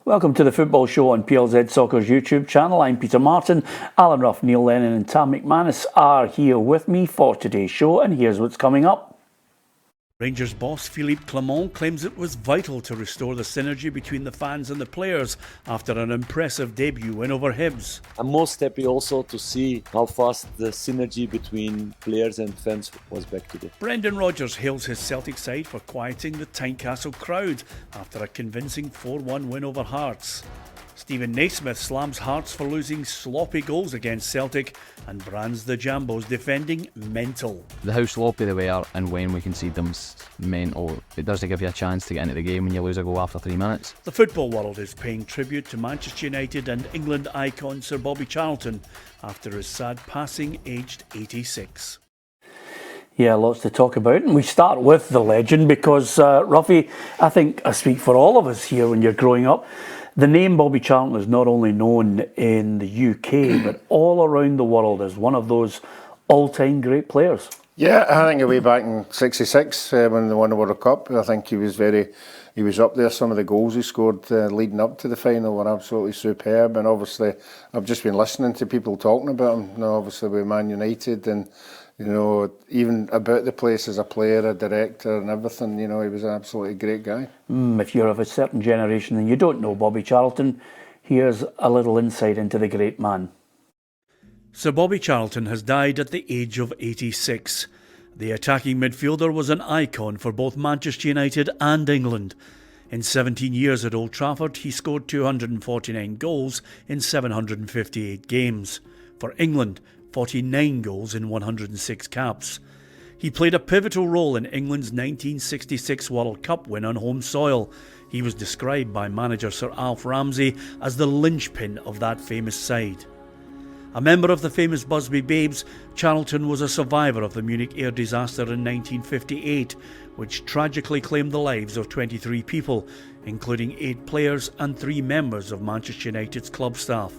Welcome to the Football Show on PLZ Soccer's YouTube channel. I'm Peter Martin. Alan Ruff, Neil Lennon and Tam McManus are here with me for today's show, and here's what's coming up. Rangers boss Philippe Clement claims it was vital to restore the synergy between the fans and the players after an impressive debut win over Hibs. I'm most happy also to see how fast the synergy between players and fans was back today. Brendan Rodgers hails his Celtic side for quieting the Tynecastle crowd after a convincing 4-1 win over Hearts. Stephen Naismith slams Hearts for losing sloppy goals against Celtic and brands the Jambos defending mental. How sloppy they were and when we concede them's mental. It doesn't give you a chance to get into the game when you lose a goal after 3 minutes. The football world is paying tribute to Manchester United and England icon Sir Bobby Charlton after his sad passing aged 86. Yeah, lots to talk about, and we start with the legend because, Ruffy, I think I speak for all of us here when you're growing up. The name Bobby Charlton is not only known in the UK, but all around the world as one of those all-time great players. Yeah, I think way back in '66 when they won the World Cup, I think he was up there. Some of the goals he scored leading up to the final were absolutely superb, and obviously I've just been listening to people talking about him. You know, obviously with Man United and, you know, even about the place as a player, a director and everything, you know, he was an absolutely great guy. If you're of a certain generation and you don't know Bobby Charlton, here's a little insight into the great man. Sir Bobby Charlton has died at the age of 86. The attacking midfielder was an icon for both Manchester United and England. In 17 years at Old Trafford, he scored 249 goals in 758 games. For England, 49 goals in 106 caps. He played a pivotal role in England's 1966 World Cup win on home soil. He was described by manager Sir Alf Ramsey as the linchpin of that famous side. A member of the famous Busby Babes, Charlton was a survivor of the Munich air disaster in 1958, which tragically claimed the lives of 23 people, including 8 players and 3 members of Manchester United's club staff.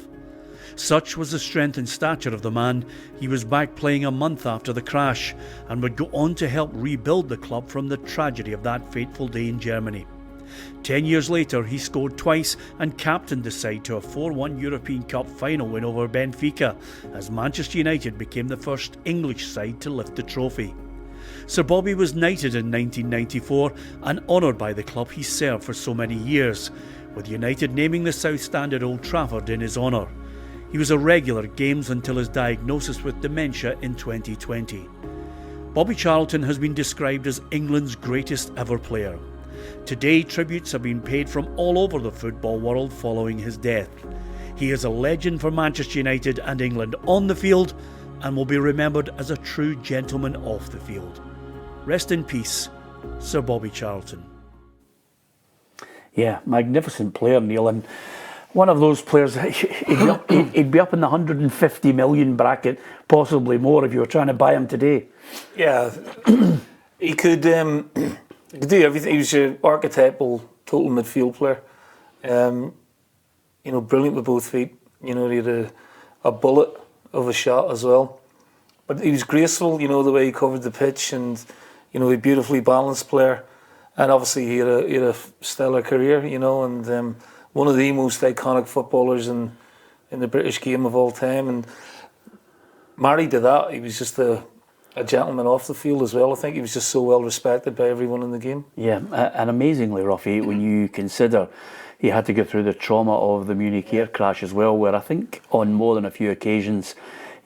Such was the strength and stature of the man, he was back playing a month after the crash and would go on to help rebuild the club from the tragedy of that fateful day in Germany. 10 years later, he scored twice and captained the side to a 4-1 European Cup final win over Benfica, as Manchester United became the first English side to lift the trophy. Sir Bobby was knighted in 1994 and honoured by the club he served for so many years, with United naming the South Stand at Old Trafford in his honour. He was a regular at games until his diagnosis with dementia in 2020. Bobby Charlton has been described as England's greatest ever player. Today, tributes have been paid from all over the football world following his death. He is a legend for Manchester United and England on the field and will be remembered as a true gentleman off the field. Rest in peace, Sir Bobby Charlton. Yeah, magnificent player, Neil, and one of those players, he'd be up in the 150 million bracket, possibly more if you were trying to buy him today. Yeah, he could do everything. He was your archetypal total midfield player. You know, brilliant with both feet. You know, he had a bullet of a shot as well. But he was graceful, you know, the way he covered the pitch, and, you know, a beautifully balanced player. And obviously he had a stellar career, you know, and one of the most iconic footballers in the British game of all time, and married to that, he was just a gentleman off the field as well. I think he was just so well respected by everyone in the game. Yeah, and amazingly, Ruffy, when you consider he had to go through the trauma of the Munich air crash as well, where I think on more than a few occasions,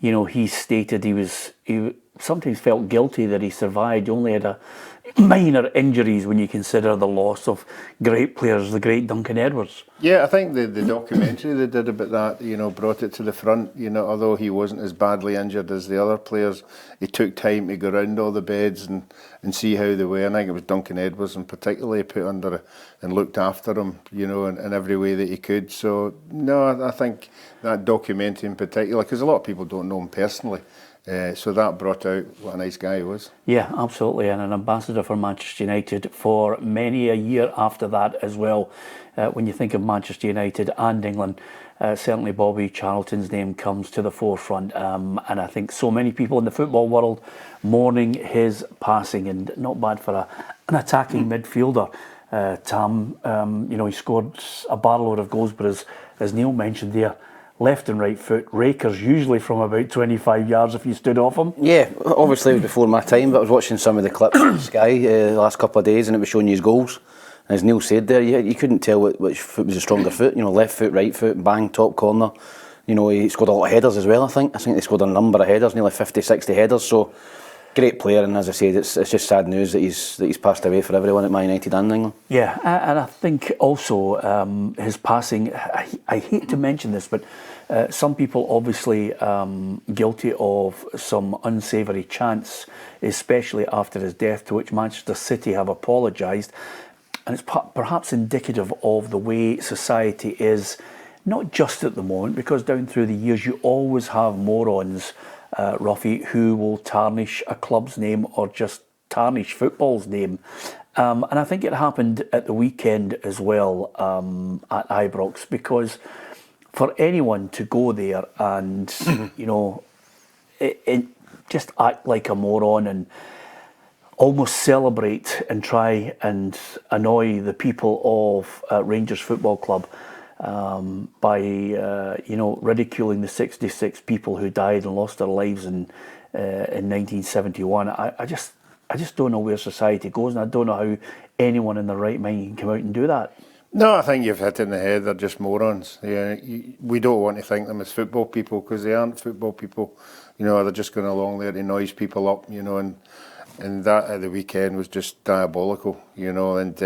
you know, he stated he sometimes felt guilty that he survived. He only had a minor injuries when you consider the loss of great players, the great Duncan Edwards. Yeah, I think the documentary they did about that, you know, brought it to the front. You know, although he wasn't as badly injured as the other players, he took time to go around all the beds and see how they were. And I think it was Duncan Edwards in particular he put under and looked after him, you know, in every way that he could. So, no, I think that documentary in particular, because a lot of people don't know him personally, so that brought out what a nice guy he was. Yeah, absolutely, and an ambassador for Manchester United for many a year after that as well. When you think of Manchester United and England, certainly Bobby Charlton's name comes to the forefront, and I think so many people in the football world mourning his passing, and not bad for an attacking midfielder. Tam. He scored a barload of goals, but as Neil mentioned there, left and right foot rakers, usually from about 25 yards if you stood off him. Yeah, obviously it was before my time, but I was watching some of the clips on Sky the last couple of days, and it was showing you his goals. And as Neil said there, you couldn't tell which foot was the stronger foot. Left foot, right foot, bang, top corner. He scored a lot of headers as well, I think. They scored a number of headers, nearly 50, 60 headers. So, great player, and as I said, it's just sad news that he's passed away for everyone at Man United and England. Yeah, and I think also his passing, I hate to mention this, but some people obviously guilty of some unsavoury chants, especially after his death, to which Manchester City have apologised. And it's perhaps indicative of the way society is, not just at the moment, because down through the years you always have morons, Ruffy, who will tarnish a club's name or just tarnish football's name. And I think it happened at the weekend as well at Ibrox, because for anyone to go there and, just act like a moron and almost celebrate and try and annoy the people of Rangers Football Club by ridiculing the 66 people who died and lost their lives in 1971. I just don't know where society goes, and I don't know how anyone in their right mind can come out and do that. No, I think you've hit it in the head. They're just morons. Yeah, we don't want to think them as football people, because they aren't football people. They're just going along there to noise people up. And that at the weekend was just diabolical. And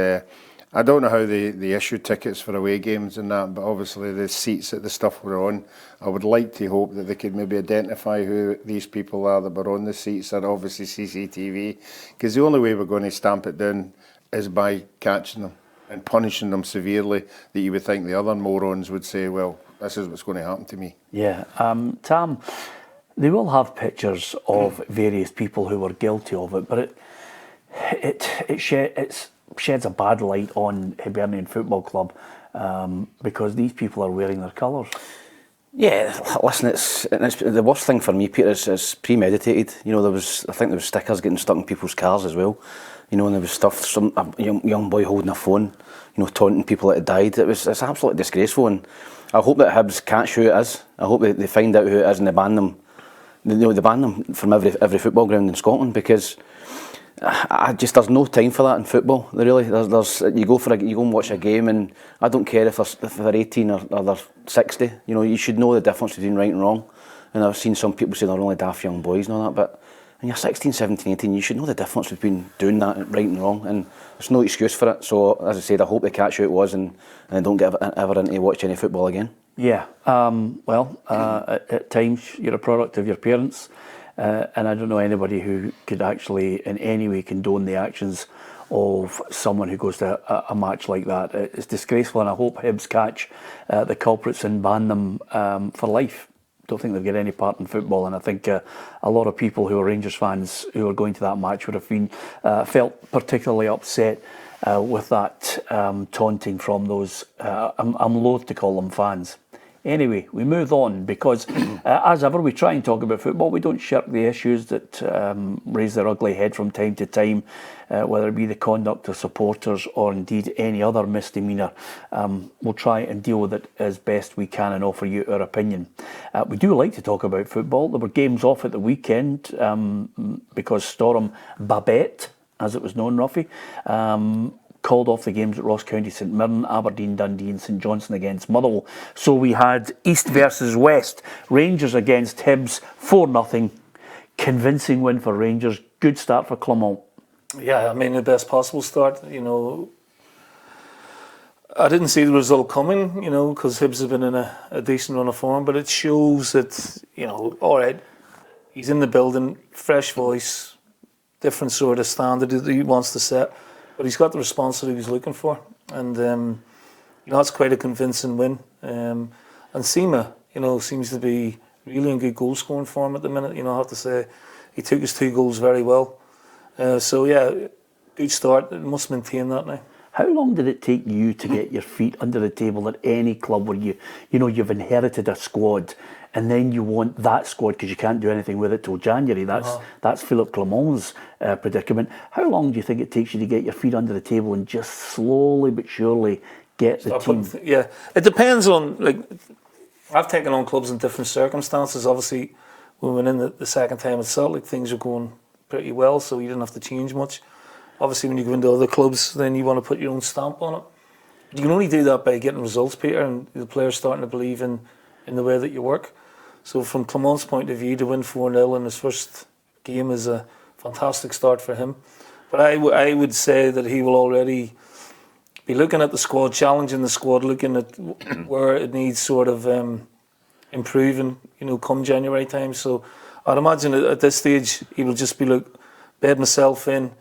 I don't know how they issue tickets for away games and that, but obviously the seats that the stuff were on, I would like to hope that they could maybe identify who these people are that were on the seats. Are obviously CCTV, because the only way we're going to stamp it down is by catching them and punishing them severely, that you would think the other morons would say, well, this is what's going to happen to me. Yeah. Tam, they will have pictures of various people who were guilty of it, but it sheds a bad light on Hibernian Football Club, because these people are wearing their colours. Yeah, listen, it's the worst thing for me, Peter, is premeditated. I think there was stickers getting stuck in people's cars as well. And there was stuff, a young boy holding a phone, taunting people that had died. It's absolutely disgraceful, and I hope that Hibs catch who it is. I hope they find out who it is and they ban them. They ban them from every football ground in Scotland, because there's no time for that in football. You go and watch a game, and I don't care if they're 18 or they're 60. You should know the difference between right and wrong. And I've seen some people say they're only daft young boys and all that, but when you're 16, 17, 18, you should know the difference between doing that right and wrong, and there's no excuse for it. So, as I said, I hope they catch who it was and don't get ever into watch any football again. Yeah, at times you're a product of your parents, and I don't know anybody who could actually in any way condone the actions of someone who goes to a match like that. It's disgraceful, and I hope Hibs catch the culprits and ban them for life. Don't think they'll get any part in football, and I think a lot of people who are Rangers fans who are going to that match would have been felt particularly upset with that taunting from those, I'm loath to call them fans. Anyway, we move on, because as ever we try and talk about football. We don't shirk the issues that raise their ugly head from time to time, whether it be the conduct of supporters or indeed any other misdemeanour. We'll try and deal with it as best we can and offer you our opinion. We do like to talk about football. There were games off at the weekend because Storm Babette, as it was known, Ruffy, called off the games at Ross County, St Mirren, Aberdeen, Dundee and St Johnstone against Motherwell. So we had East versus West, Rangers against Hibs, 4-0. Convincing win for Rangers, good start for Clement. Yeah, I mean, the best possible start. I didn't see the result coming, because Hibs have been in a decent run of form, but it shows that, all right, he's in the building, fresh voice, different sort of standard that he wants to set. But he's got the response that he was looking for, and that's quite a convincing win. And Sima, seems to be really in good goal scoring form at the minute. I have to say, he took his 2 goals very well. So yeah, good start. It must maintain that now. How long did it take you to get your feet under the table at any club where you've inherited a squad, and then you want that squad because you can't do anything with it till January? That's Philippe Clement's predicament. How long do you think it takes you to get your feet under the table and just slowly but surely get the team? Yeah, it depends on, like, I've taken on clubs in different circumstances. Obviously, when we went in the second time at Celtic, things were going pretty well, so you didn't have to change much. Obviously, when you go into other clubs, then you want to put your own stamp on it. You can only do that by getting results, Peter, and the players starting to believe in the way that you work. So from Clement's point of view, to win 4-0 in his first game is a fantastic start for him. But I would say that he will already be looking at the squad, challenging the squad, looking at where it needs sort of improving, come January time. So I'd imagine at this stage he will just be bed myself in,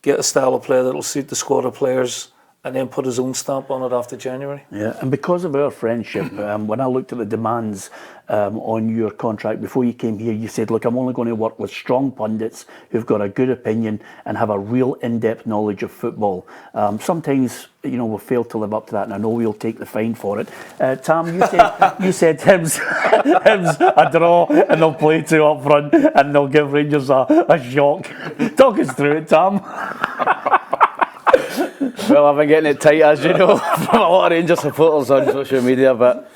get a style of play that will suit the squad of players, and then put his own stamp on it after January. Yeah, and because of our friendship, when I looked at the demands on your contract before you came here, you said, look, I'm only going to work with strong pundits who've got a good opinion and have a real in-depth knowledge of football. Sometimes, we've failed to live up to that, and I know we'll take the fine for it. Tam, you said Hibs a draw, and they'll play 2 up front, and they'll give Rangers a shock. Talk us through it, Tam. Well, I've been getting it tight, as you know, from a lot of Rangers supporters on social media, but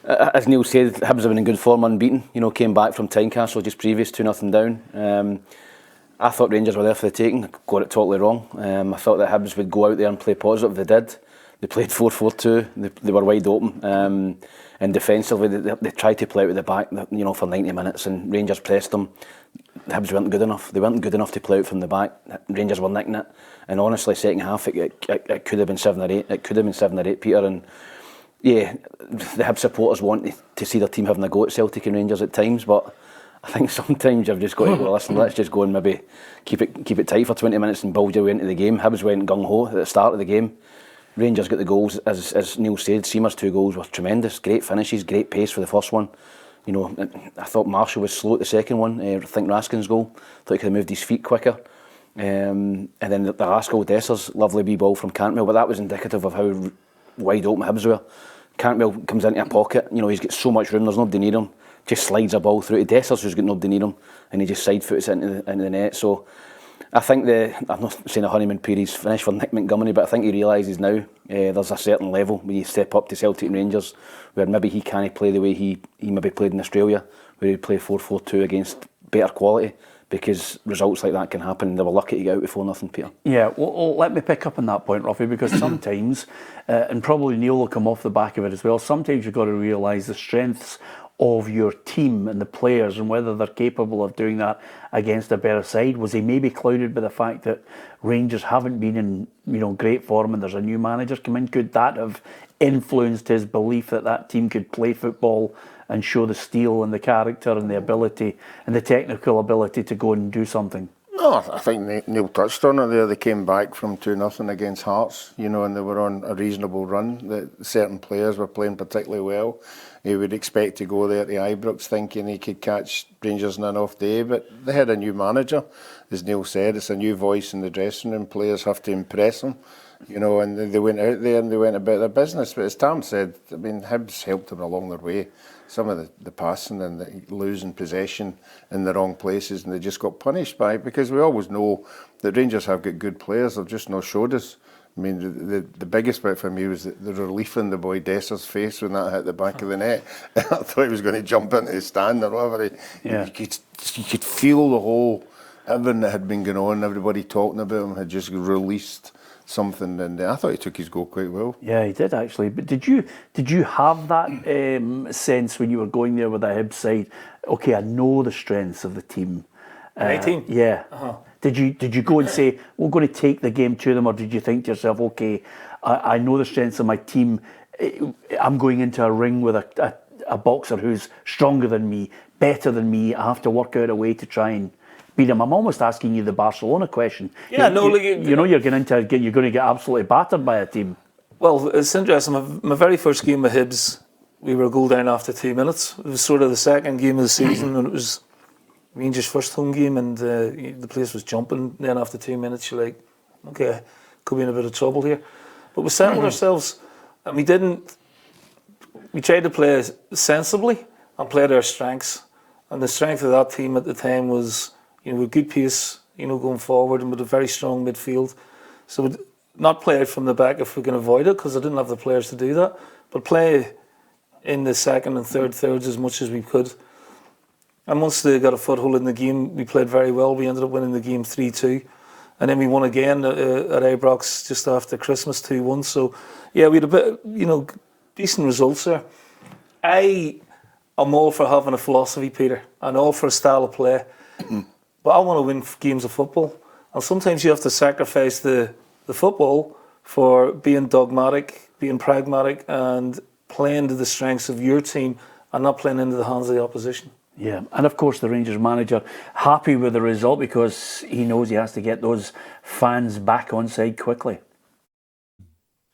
as Neil said, Hibs have been in good form, unbeaten. Came back from Tynecastle just previous, 2-0 down. I thought Rangers were there for the taking. Got it totally wrong. I thought that Hibs would go out there and play positive. They did. They played 4-4-2. They were wide open. And defensively, they tried to play out at the back, for 90 minutes, and Rangers pressed them. The Hibs weren't good enough. They weren't good enough to play out from the back. Rangers were nicking it. And honestly, second half, it could have been 7 or 8. It could have been 7 or 8, Peter. And yeah, the Hibs supporters want to see their team having a go at Celtic and Rangers at times, but I think sometimes you've just got to go, listen, let's just go and maybe keep it tight for 20 minutes and build your way into the game. Hibs went gung-ho at the start of the game. Rangers got the goals, as Neil said. Seamer's 2 goals were tremendous. Great finishes, great pace for the first one. I thought Marshall was slow at the second one. I think Raskin's goal, thought he could have moved his feet quicker. And then the last goal, Dessers, lovely wee ball from Cantwell, but that was indicative of how wide open Hibs were. Cantwell comes into a pocket, he's got so much room, there's nobody near him, just slides a ball through to Dessers, who's got nobody near him, and he just side foots into the net. So I think I'm not saying a honeymoon period's finished for Nick Montgomery, but I think he realises now there's a certain level when you step up to Celtic and Rangers where maybe he can't play the way he maybe played in Australia, where he'd play 4-4-2 against better quality, because results like that can happen. They were lucky to get out with 4-0, Peter. Yeah, well, let me pick up on that point, Ruffy, because sometimes, and probably Neil will come off the back of it as well, sometimes you've got to realise the strengths of your team and the players and whether they're capable of doing that against a better side. Was he maybe clouded by the fact that Rangers haven't been in great form and there's a new manager come in? Could that have influenced his belief that team could play football and show the steel and the character and the ability and the technical ability to go and do something? No, I think Neil touched on it there. They came back from 2-0 against Hearts, and they were on a reasonable run. That certain players were playing particularly well. He would expect to go there to Ibrox thinking he could catch Rangers in an off day, but they had a new manager. As Neil said, it's a new voice in the dressing room. Players have to impress them, and they went out there and they went about their business. But as Tam said, Hibs helped them along their way. Some of the passing and the losing possession in the wrong places, and they just got punished by it, because we always know that Rangers have got good players. They've just not showed us. The biggest bit for me was the relief in the boy Dessers' face when that hit the back of the net. I thought he was going to jump into the stand or whatever. You could feel the whole, everything that had been going on, everybody talking about him had just released something, and I thought he took his goal quite well. Yeah, he did actually. But did you have that sense when you were going there with the Hibs side? Okay, I know the strengths of the team. My team? Yeah. Uh-huh. Did you go and say, we're going to take the game to them, or did you think to yourself, okay, I know the strengths of my team, I'm going into a ring with a boxer who's stronger than me, better than me, I have to work out a way to try and beat him? I'm almost asking you the Barcelona question. Yeah, you're going to get absolutely battered by a team. Well, it's interesting. My very first game with Hibs, we were a goal down after 2 minutes. It was sort of the second game of the season, and it was Rangers' first home game, and the place was jumping. Then after 2 minutes, you're like, okay, could be in a bit of trouble here. But we settled ourselves, and we tried to play sensibly and play to our strengths. And the strength of that team at the time was, with good pace, going forward, and with a very strong midfield. So we'd not play out from the back if we can avoid it, because I didn't have the players to do that, but play in the second and third thirds as much as we could. And once they got a foothold in the game, we played very well. We ended up winning the game 3-2. And then we won again at Ibrox just after Christmas, 2-1. So, yeah, we had a bit, decent results there. I'm all for having a philosophy, Peter, and all for a style of play. But I want to win games of football. And sometimes you have to sacrifice the football for being dogmatic, being pragmatic, and playing to the strengths of your team and not playing into the hands of the opposition. Yeah, and of course the Rangers manager happy with the result because he knows he has to get those fans back on side quickly.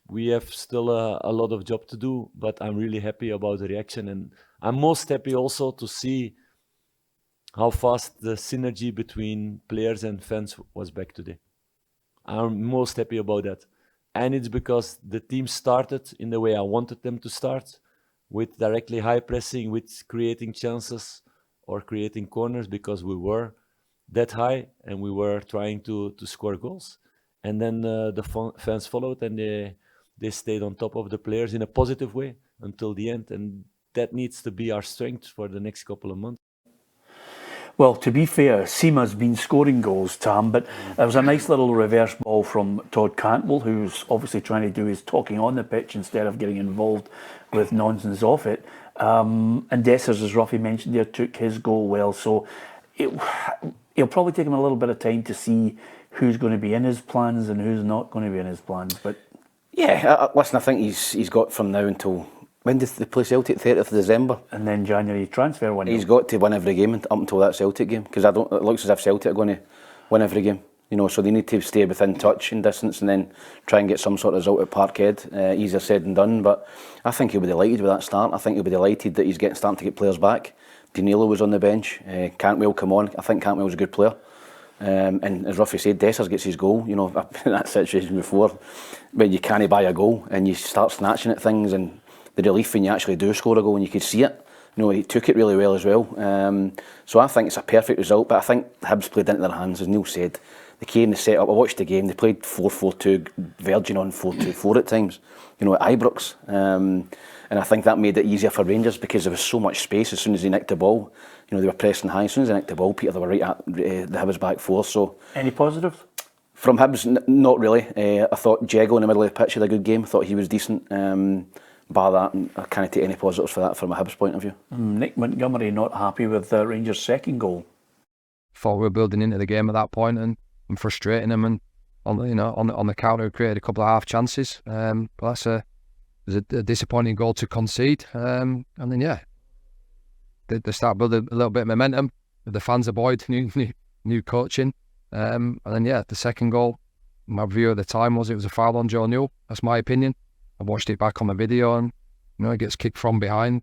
We have still a lot of job to do, but I'm really happy about the reaction, and I'm most happy also to see how fast the synergy between players and fans was back today. I'm most happy about that. And it's because the team started in the way I wanted them to start, with directly high pressing, with creating chances or creating corners, because we were that high and we were trying to score goals. And then the fans followed, and they stayed on top of the players in a positive way until the end. And that needs to be our strength for the next couple of months. Well, to be fair, Seema's been scoring goals, Tam, but there was a nice little reverse ball from Todd Cantwell, who's obviously trying to do his talking on the pitch instead of getting involved with nonsense off it. And Dessers, as Ruffy mentioned there, took his goal well. So it'll probably take him a little bit of time to see who's going to be in his plans and who's not going to be in his plans. But yeah, listen, I think he's got from now until... When did they play Celtic? 30th of December. And then January transfer window. He's got to win every game up until that Celtic game, because it looks as if Celtic are going to win every game. So they need to stay within touch and distance and then try and get some sort of result at Parkhead. Easier said than done, but I think he'll be delighted with that start. I think he'll be delighted that he's starting to get players back. Danilo was on the bench. Cantwell come on. I think Cantwell's a good player. And as Ruffy said, Dessers gets his goal. I've been in that situation before, when you can't buy a goal and you start snatching at things, and the relief when you actually do score a goal and you could see it. He took it really well as well. So I think it's a perfect result, but I think Hibs played into their hands, as Neil said. They came, they set up, I watched the game, they played 4-4-2, verging on 4-2-4 at times, at Ibrox. And I think that made it easier for Rangers because there was so much space as soon as they nicked the ball. They were pressing high. As soon as they nicked the ball, Peter, they were right at the Hibs back four. So, any positives? From Hibs, not really. I thought Diego in the middle of the pitch had a good game. I thought he was decent. Bar that, I can't take any positives for that from a Hibs point of view. Nick Montgomery not happy with Rangers' second goal. Thought we were building into the game at that point and frustrating them, and on the counter we created a couple of half chances. But it was a disappointing goal to concede. And then they start building a little bit of momentum. The fans avoid new coaching. And then the second goal, my view at the time was it was a foul on Joe Newell. That's my opinion. I watched it back on the video, and he gets kicked from behind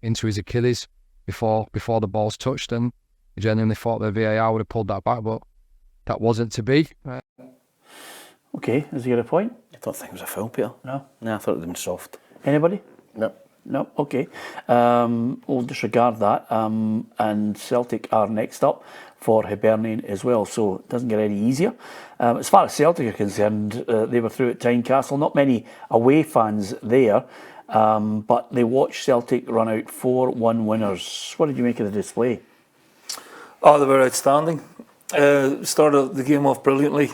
into his Achilles before the ball's touched, and I genuinely thought the VAR would have pulled that back, but that wasn't to be. Okay, is he got a point? I don't think it was a foul, Peter. No, I thought it would have been soft. Anybody? No. Okay. We'll disregard that. And Celtic are next up for Hibernian as well, so it doesn't get any easier. As far as Celtic are concerned, they were through at Tynecastle. Not many away fans there, but they watched Celtic run out 4-1 winners. What did you make of the display? Oh, they were outstanding. Started the game off brilliantly.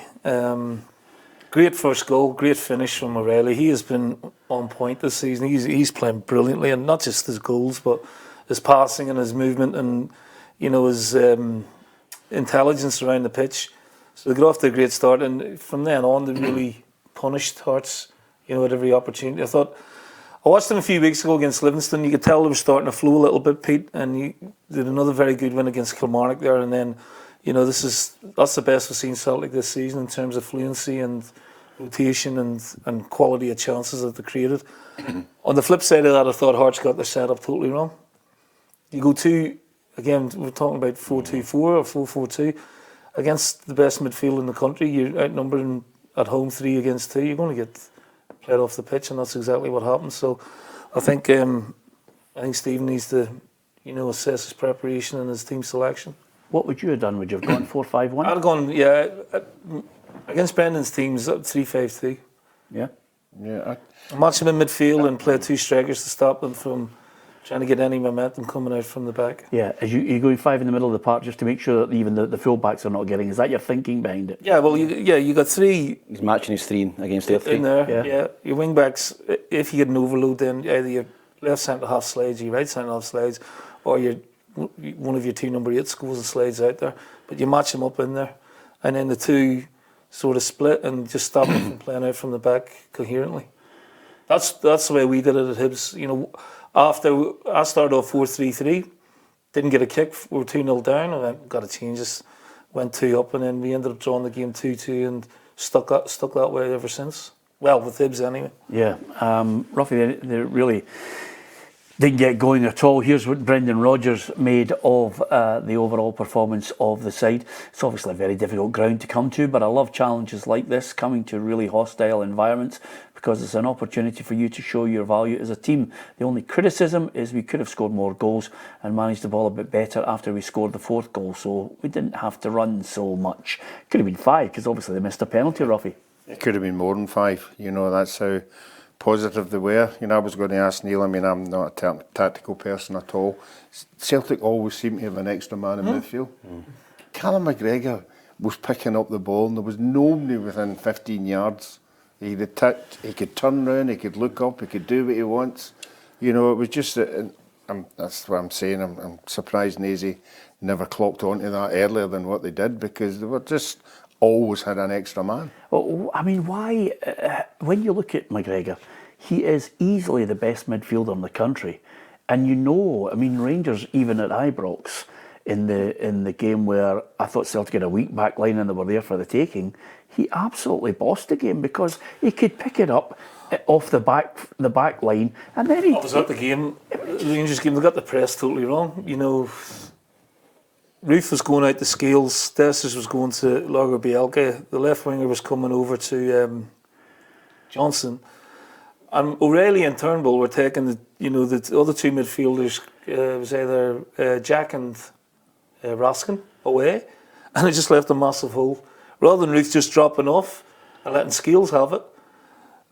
Great first goal, great finish from O'Reilly. He has been on point this season. He's playing brilliantly, and not just his goals, but his passing and his movement, and his intelligence around the pitch. So they got off to a great start, and from then on they really punished Hearts, at every opportunity. I watched them a few weeks ago against Livingston. You could tell they were starting to flow a little bit, Pete, and you did another very good win against Kilmarnock there, and then that's the best we've seen Celtic this season in terms of fluency and rotation and quality of chances that they created. On the flip side of that, I thought Hearts got their setup totally wrong. You go again, we're talking about 4-2-4 or 4-4-2 against the best midfield in the country. You're outnumbered at home 3 against 2, you're going to get played off the pitch, and that's exactly what happened. So I think Stephen needs to, assess his preparation and his team selection. What would you have done? Would you have gone 4-5-1? I'd have gone, against Brendan's teams, 3-5-2. Yeah. Yeah. Match them in midfield and play 2 strikers to stop them from trying to get any momentum coming out from the back. Yeah, are you going 5 in the middle of the park just to make sure that even the full-backs are not getting? Is that your thinking behind it? Yeah, well, you got 3. He's matching his 3 against their 3. In there, yeah. Your wing-backs, if you get an overload, then either your left centre-half slides, your right centre-half slides, or one of your 2 number 8s goes and slides out there. But you match them up in there. And then the 2 sort of split and just stop them from playing out from the back coherently. That's the way we did it at Hibs. After I started off 4-3-3, didn't get a kick, we were 2-0 down, I went, got to change this, went 2 up, and then we ended up drawing the game 2-2 and stuck that way ever since. Well, with Hibs anyway. Yeah, Ruffy, they really didn't get going at all. Here's what Brendan Rodgers made of the overall performance of the side. It's obviously a very difficult ground to come to, but I love challenges like this, coming to really hostile environments, because it's an opportunity for you to show your value as a team. The only criticism is we could have scored more goals and managed the ball a bit better after we scored the 4th goal, so we didn't have to run so much. Could have been 5, because obviously they missed a penalty, Ruffy. It could have been more than 5. That's how positive they were. I was going to ask Neil, I'm not a tactical person at all. Celtic always seem to have an extra man in midfield. Callum McGregor was picking up the ball and there was nobody within 15 yards. He could turn round, he could look up, he could do what he wants. It was just, that's what I'm saying, I'm surprised Naisy never clocked onto that earlier than what they did, because they were just always had an extra man. Well, why, when you look at McGregor, he is easily the best midfielder in the country. And Rangers, even at Ibrox, in the game where I thought Celtic had a weak back line and they were there for the taking, he absolutely bossed the game because he could pick it up off the back line, and then he... Was that the game? The Rangers game, they got the press totally wrong. Ruth was going out to Scales, Dessers was going to Lager Bielke, the left winger was coming over to Johnson, and O'Reilly and Turnbull were taking the other 2 midfielders. It was either Jack and Raskin away, and it just left a massive hole. Rather than Ruth just dropping off and letting Scales have it,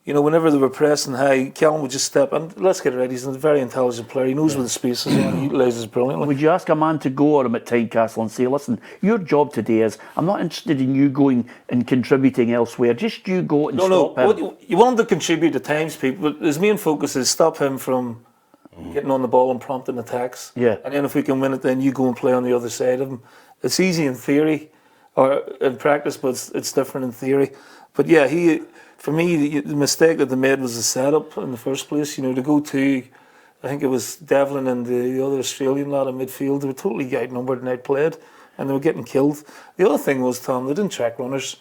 whenever they were pressing high, Callum would just step in. Let's get it right. He's a very intelligent player. He knows where the spaces are and he utilises brilliantly. Would you ask a man to go or him at Tynecastle and say, listen, your job today is, I'm not interested in you going and contributing elsewhere, just you go and stop him. You want him to contribute at times, people, but his main focus is stop him from getting on the ball and prompting attacks. Yeah. And then if we can win it, then you go and play on the other side of him. It's easy in theory, or in practice, but it's different in theory. But yeah, for me, the mistake that they made was the setup in the first place. To go to, I think it was Devlin and the other Australian lad in midfield, they were totally outnumbered and outplayed, and they were getting killed. The other thing was, Tom, they didn't track runners.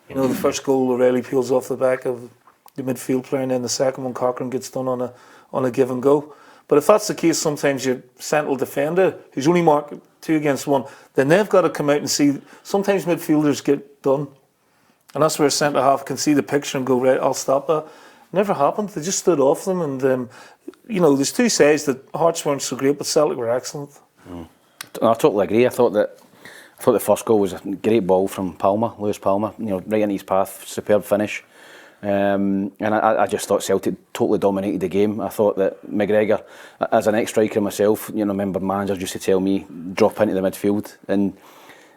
The first goal, O'Reilly peels off the back of the midfield player, and then the second one, Cochran gets done on a give and go. But if that's the case, sometimes your central defender, who's only marked 2 against 1, then they've got to come out and see. Sometimes midfielders get done. And that's where a centre-half can see the picture and go, right, I'll stop that. Never happened. They just stood off them. And, there's 2 sides that Hearts weren't so great, but Celtic were excellent. I totally agree. I thought the first goal was a great ball from Lewis Palmer, right in his path, superb finish. And I just thought Celtic totally dominated the game. I thought that McGregor, as an ex-striker myself, remember managers used to tell me, drop into the midfield, and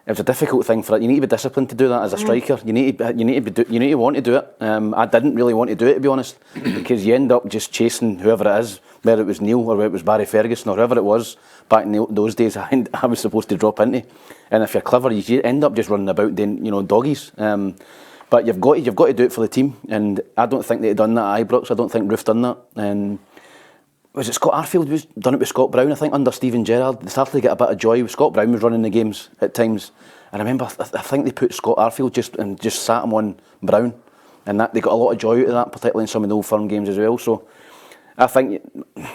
it was a difficult thing for it. You need to be disciplined to do that as a striker. You need to want to do it. I didn't really want to do it, to be honest, because you end up just chasing whoever it is, whether it was Neil or whether it was Barry Ferguson or whoever it was back in those days. I was supposed to drop into, and if you're clever, you end up just running about doing doggies. But you've got to do it for the team, and I don't think they'd done that at Ibrox. I don't think Ruth done that. And was it Scott Arfield who's done it with Scott Brown? I think under Stephen Gerrard, they started to get a bit of joy. Scott Brown was running the games at times, and I remember I think they put Scott Arfield just sat him on Brown, and that they got a lot of joy out of that, particularly in some of the Old Firm games as well. So I think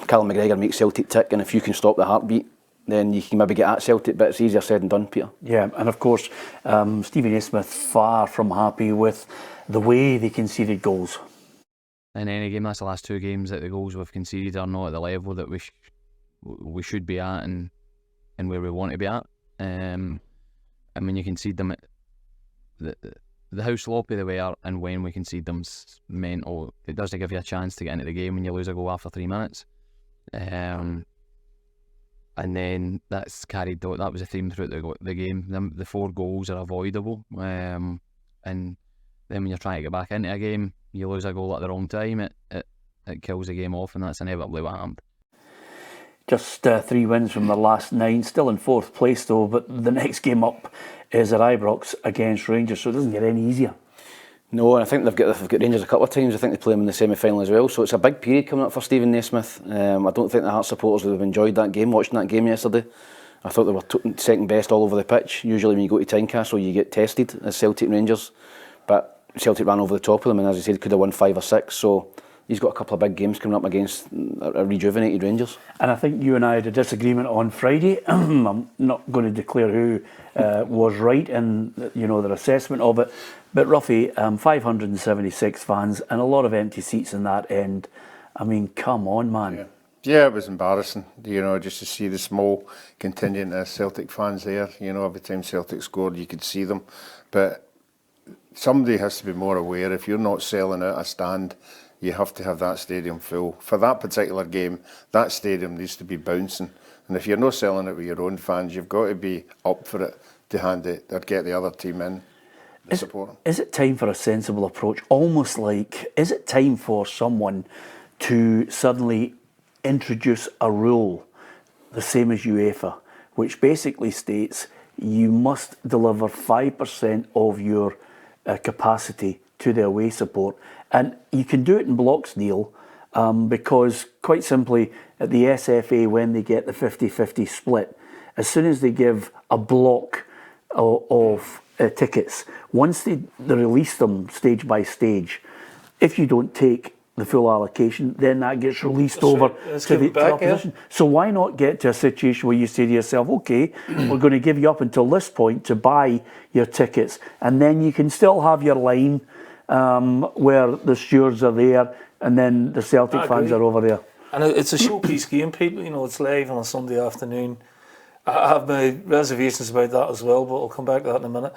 Callum McGregor makes Celtic tick, and if you can stop the heartbeat, then you can maybe get at Celtic, but it's easier said than done, Peter. Yeah, and of course, Stephen Naismith far from happy with the way they conceded goals. In any game, that's the last 2 games that the goals we've conceded are not at the level that we should be at and where we want to be at. And when you concede them, how sloppy they were and when we concede them's mental. It doesn't give you a chance to get into the game when you lose a goal after 3 minutes. And then that's carried out. That was a theme throughout the game. The 4 goals are avoidable. And then when you're trying to get back into a game, you lose a goal at the wrong time. It kills the game off, and that's inevitably what happened. Just 3 wins from their last 9, still in 4th place though, but the next game up is at Ibrox against Rangers, so it doesn't get any easier. No, and I think they've got Rangers a couple of times. I think they play them in the semi-final as well, so it's a big period coming up for Stephen Naismith. I don't think the Hearts supporters would have enjoyed that game, watching that game yesterday. I thought they were second best all over the pitch. Usually when you go to Tynecastle you get tested as Celtic and Rangers, but Celtic ran over the top of them, and as I said, could have won 5 or 6, so he's got a couple of big games coming up against a rejuvenated Rangers. And I think you and I had a disagreement on Friday. I'm not going to declare who was right in their assessment of it, but roughly 576 fans and a lot of empty seats in that end. I mean, come on, man. Yeah, it was embarrassing, just to see the small contingent of Celtic fans there. Every time Celtic scored, you could see them. But somebody has to be more aware. If you're not selling out a stand, you have to have that stadium full. For that particular game, that stadium needs to be bouncing. And if you're not selling it with your own fans, you've got to be up for it to hand it or get the other team in to support them. Is it time for a sensible approach? Almost like, is it time for someone to suddenly introduce a rule, the same as UEFA, which basically states you must deliver 5% of your capacity to the away support? And you can do it in blocks, Neil, because quite simply at the SFA, when they get the 50-50 split, as soon as they give a block of tickets, once they release them stage by stage, if you don't take the full allocation, then that gets released over to the opposition. So why not get to a situation where you say to yourself, okay, we're going to give you up until this point to buy your tickets, and then you can still have your line where the stewards are there and then the Celtic fans are over there. And it's a showpiece game, people. It's live on a Sunday afternoon. I have my reservations about that as well, but I'll come back to that in a minute.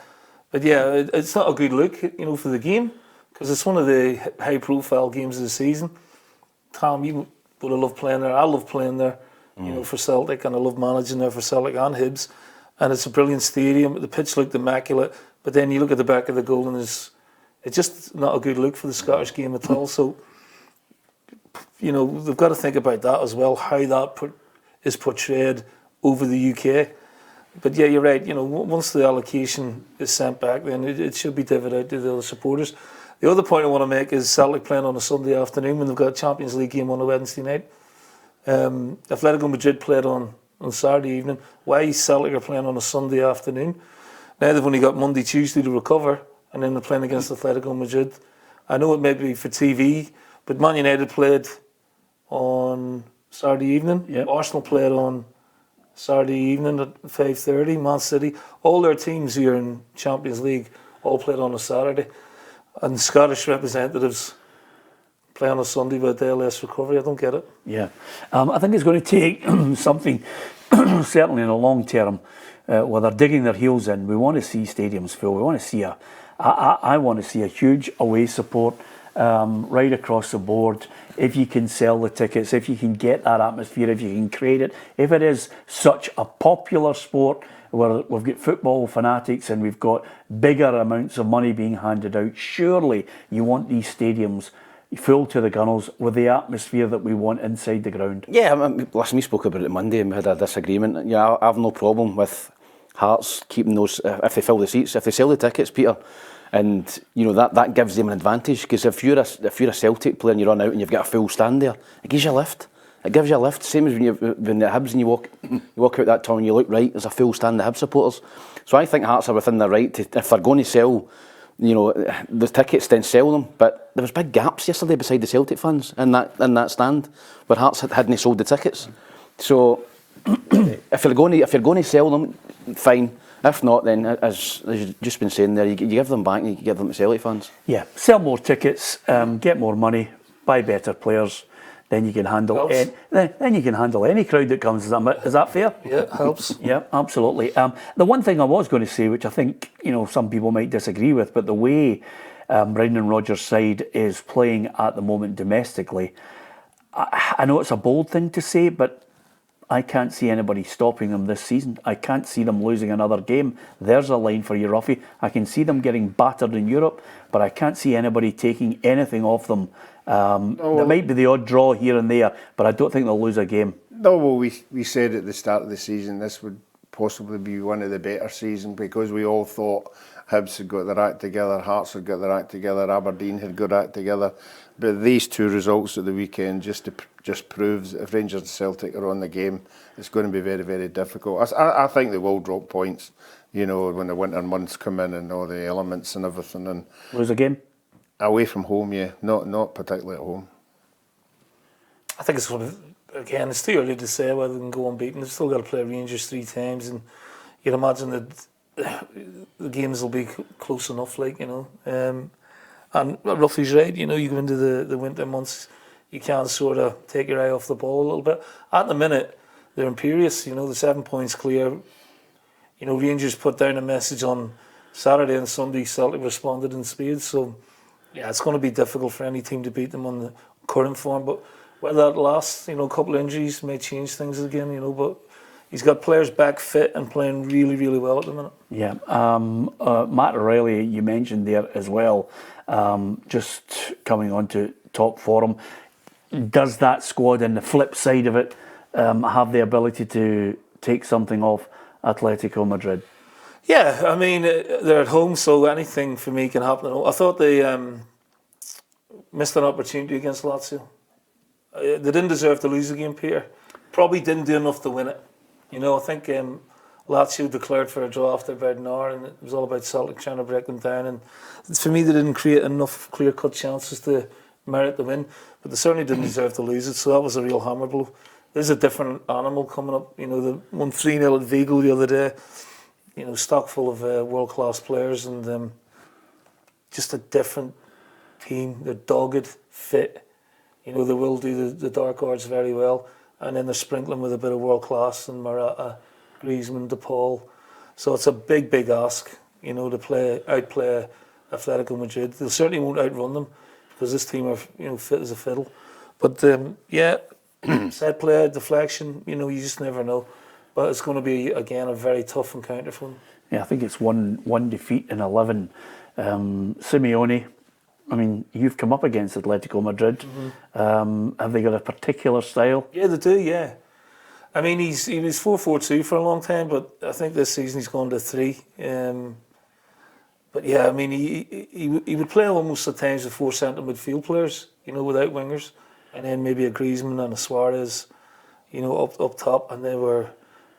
But yeah, it's not a good look, for the game, because it's one of the high-profile games of the season. Tom, you would have loved playing there. I love playing there, for Celtic, and I love managing there for Celtic and Hibs. And it's a brilliant stadium. The pitch looked immaculate, but then you look at the back of the goal and it's just not a good look for the Scottish game at all. So, they've got to think about that as well, how that is portrayed over the UK. But yeah, you're right. Once the allocation is sent back, then it should be divvied out to the other supporters. The other point I want to make is Celtic playing on a Sunday afternoon when they've got a Champions League game on a Wednesday night. Athletico Madrid played on Saturday evening. Why Celtic are playing on a Sunday afternoon? Now they've only got Monday, Tuesday to recover, and then they're playing against Athletico Madrid. I know it may be for TV, but Man United played on Saturday evening. Yep. Arsenal played on Saturday evening at 5:30. Man City, all their teams here in Champions League all played on a Saturday. And Scottish representatives play on a Sunday with a day less recovery. I don't get it. Yeah. I think it's going to take something, certainly in the long term, where they're digging their heels in. We want to see stadiums full. We want to see I want to see a huge away support right across the board. If you can sell the tickets, if you can get that atmosphere, if you can create it, if it is such a popular sport where we've got football fanatics and we've got bigger amounts of money being handed out, surely you want these stadiums full to the gunnels with the atmosphere that we want inside the ground. Yeah, listen, we spoke about it Monday and we had a disagreement. I have no problem with Hearts keeping those, if they fill the seats, if they sell the tickets, Peter. And that gives them an advantage, because if you're a Celtic player and you run out and you've got a full stand there, it gives you a lift. It gives you a lift. Same as when the Hibs and you walk out that tunnel and you look right, there's a full stand of Hibs supporters. So I think Hearts are within their right to, if they're going to sell, the tickets, then sell them. But there was big gaps yesterday beside the Celtic fans in that stand where Hearts hadn't sold the tickets. So if you're going to sell them, fine. If not, then as you've just been saying there, you give them back and you give them to Celtic fans. Yeah, sell more tickets, get more money, buy better players. Then you can handle then you can handle any crowd that comes. Is that fair? Yeah, it helps. Yeah, absolutely. The one thing I was going to say, which I think some people might disagree with, but the way Brendan Rodgers' side is playing at the moment domestically, I know it's a bold thing to say, but I can't see anybody stopping them this season. I can't see them losing another game. There's a line for you, Ruffy. I can see them getting battered in Europe, but I can't see anybody taking anything off them. There might be the odd draw here and there, but I don't think they'll lose a game. No, well, we said at the start of the season this would possibly be one of the better seasons because we all thought Hibs had got their act together, Hearts had got their act together, Aberdeen had got their act together. But these two results at the weekend just proves that if Rangers and Celtic are on the game, it's going to be very, very difficult. I think they will drop points, when the winter months come in and all the elements and everything. And lose a game? Away from home, yeah. Not particularly at home. I think it's again, it's too early to say whether they can go unbeaten. They've still got to play Rangers 3 times, and you'd imagine that the games will be close enough, And Ruffy's right, you go into the winter months, you can't sort of take your eye off the ball a little bit. At the minute, they're imperious, the 7 points clear. Rangers put down a message on Saturday and Sunday, Celtic responded in spades. So, yeah, it's going to be difficult for any team to beat them on the current form. But whether that lasts, a couple of injuries may change things again, but he's got players back fit and playing really, really well at the minute. Yeah. Matt O'Reilly, you mentioned there as well, just coming on to top form. Does that squad, on the flip side of it, have the ability to take something off Atletico Madrid? Yeah, I mean, they're at home, so anything for me can happen. I thought they missed an opportunity against Lazio. They didn't deserve to lose the game, Peter. Probably didn't do enough to win it. I think Lazio declared for a draw after about an hour, and it was all about Celtic trying to break them down. And for me, they didn't create enough clear-cut chances to merit the win, but they certainly didn't deserve to lose it. So that was a real hammer blow. There's a different animal coming up. They won 3-0 at Vigo the other day. Stock full of world-class players and just a different team. They're dogged, fit. They will do the dark arts very well. And then they're sprinkling with a bit of world-class and Morata, Griezmann, De Paul. So it's a big, big ask, to outplay Athletico Madrid. They certainly won't outrun them because this team are, fit as a fiddle. But, set play, deflection, you just never know. But it's going to be, again, a very tough encounter for them. Yeah, I think it's one defeat in 11. Simeone, I mean, you've come up against Atletico Madrid. Mm-hmm. Have they got a particular style? Yeah, they do, yeah. I mean, he was 4-4-2 for a long time, but I think this season he's gone to 3. But yeah, I mean, he would play almost at times with 4 centre midfield players, without wingers. And then maybe a Griezmann and a Suarez, up top. And they were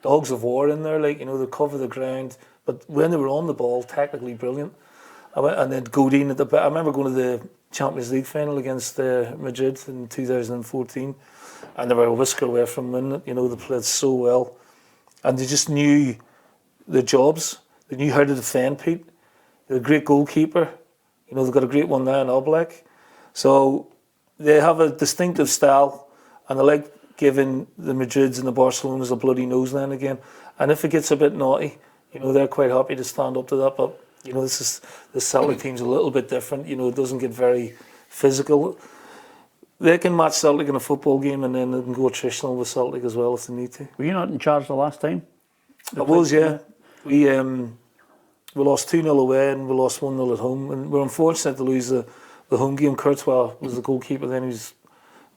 dogs of war in there, they cover the ground. But when they were on the ball, technically brilliant. And then Godin at the back. I remember going to the Champions League final against Madrid in 2014, and they were a whisker away from winning it. They played so well, and they just knew their jobs. They knew how to defend, Pete. They're a great goalkeeper. They've got a great one now in Oblak. So they have a distinctive style, and they like giving the Madrids and the Barcelonas a bloody nose now and again. And if it gets a bit naughty, they're quite happy to stand up to that. But the Celtic team's a little bit different. It doesn't get very physical. They can match Celtic in a football game, and then they can go attritional with Celtic as well if they need to. Were you not in charge the last time? I was, yeah. We lost 2-0 away and we lost 1-0 at home, and we're unfortunate to lose the home game. Courtois was the goalkeeper then. He's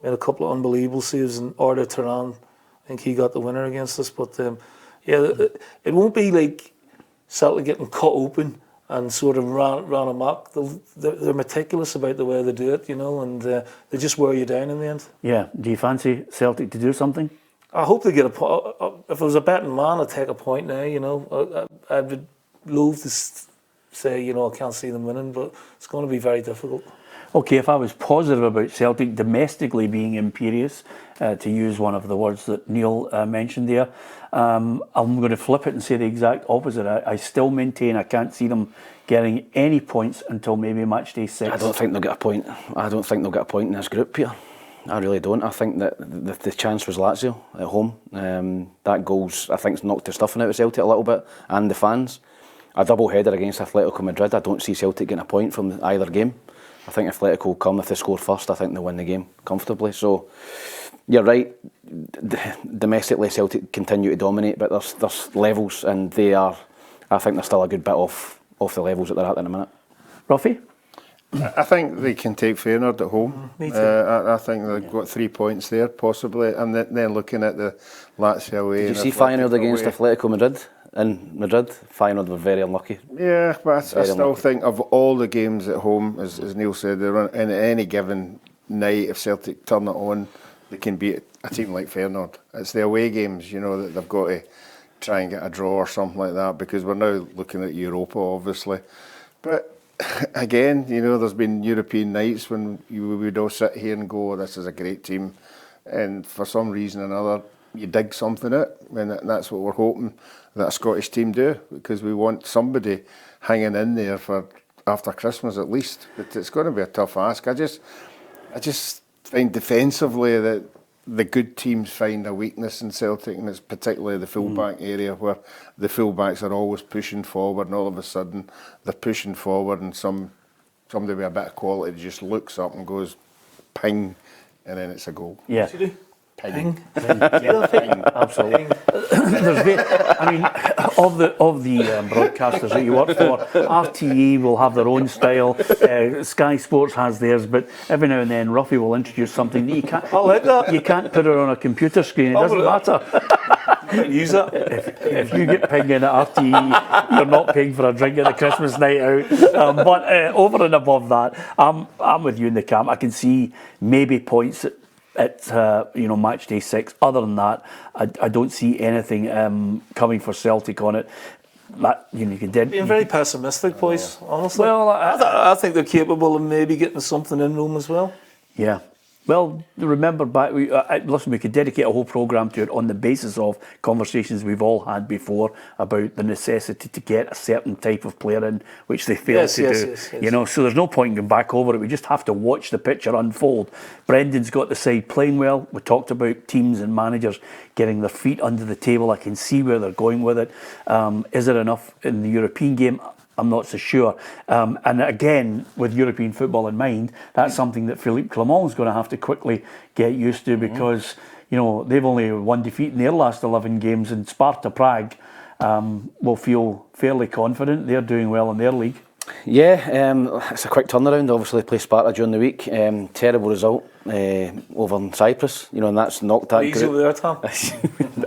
made a couple of unbelievable saves, and Arda Turan, I think he got the winner against us. But it won't be like Celtic getting cut open and sort of ran amok. They're meticulous about the way they do it, and they just wear you down in the end. Yeah. Do you fancy Celtic to do something? I hope they get a point. If I was a betting man, I'd take a point now, I would loathe to say, I can't see them winning, but it's going to be very difficult. Okay, if I was positive about Celtic domestically being imperious, to use one of the words that Neil mentioned there, I'm going to flip it and say the exact opposite. I still maintain I can't see them getting any points until maybe match day 6. I don't think they'll get a point. I don't think they'll get a point in this group, Peter. I really don't. I think that the chance was Lazio at home. That goal's, I think, knocked the stuffing out of Celtic a little bit, and the fans. A double header against Athletico Madrid. I don't see Celtic getting a point from either game. I think Athletico will come if they score first. I think they'll win the game comfortably. So, you're right. Domestically, Celtic continue to dominate, but there's levels, and I think they're still a good bit off the levels that they're at in a minute. Ruffy? I think they can take Feyenoord at home. Me too. I think they've got 3 points there, possibly. And then looking at the Lazio away. Did you see Feyenoord against Athletico Madrid? In Madrid, Feyenoord were very unlucky. Yeah, but I still think of all the games at home, as Neil said, in any given night, if Celtic turn it on, they can beat a team like Feyenoord. It's the away games, that they've got to try and get a draw or something like that, because we're now looking at Europa, obviously. But again, there's been European nights when we would all sit here and go, this is a great team. And for some reason or another, you dig something out. And that's what we're hoping that a Scottish team do, because we want somebody hanging in there for after Christmas at least. But it's going to be a tough ask. I just find defensively that the good teams find a weakness in Celtic, and it's particularly the fullback area, where the fullbacks are always pushing forward, and all of a sudden they're pushing forward, and somebody with a bit of quality just looks up and goes ping, and then it's a goal. Yeah. Ping. Ping. Absolutely. Of the broadcasters that you work for, RTE will have their own style. Sky Sports has theirs, but every now and then Ruffy will introduce something that you can't. I like that. You can't put it on a computer screen. It doesn't matter. Use it. If you get pinging at RTE, you're not paying for a drink at the Christmas night out. But over and above that, I'm with you in the camp. I can see maybe points at match day 6. Other than that, I don't see anything coming for Celtic on it. You can being very pessimistic, boys. Honestly, well, I think they're capable of maybe getting something in Rome as well. Yeah. Well, remember back, listen, we could dedicate a whole programme to it on the basis of conversations we've all had before about the necessity to get a certain type of player in, which they failed to do. Yes. So there's no point in going back over it. We just have to watch the picture unfold. Brendan's got the side playing well. We talked about teams and managers getting their feet under the table. I can see where they're going with it. Is it enough in the European game? I'm not so sure. And again, with European football in mind, that's something that Philippe Clement is going to have to quickly get used to, because they've only one defeat in their last 11 games, and Sparta Prague will feel fairly confident. They're doing well in their league. Yeah, it's a quick turnaround. Obviously, they play Sparta during the week. Terrible result over in Cyprus, and that's knocked that Easy group. over there, Tom.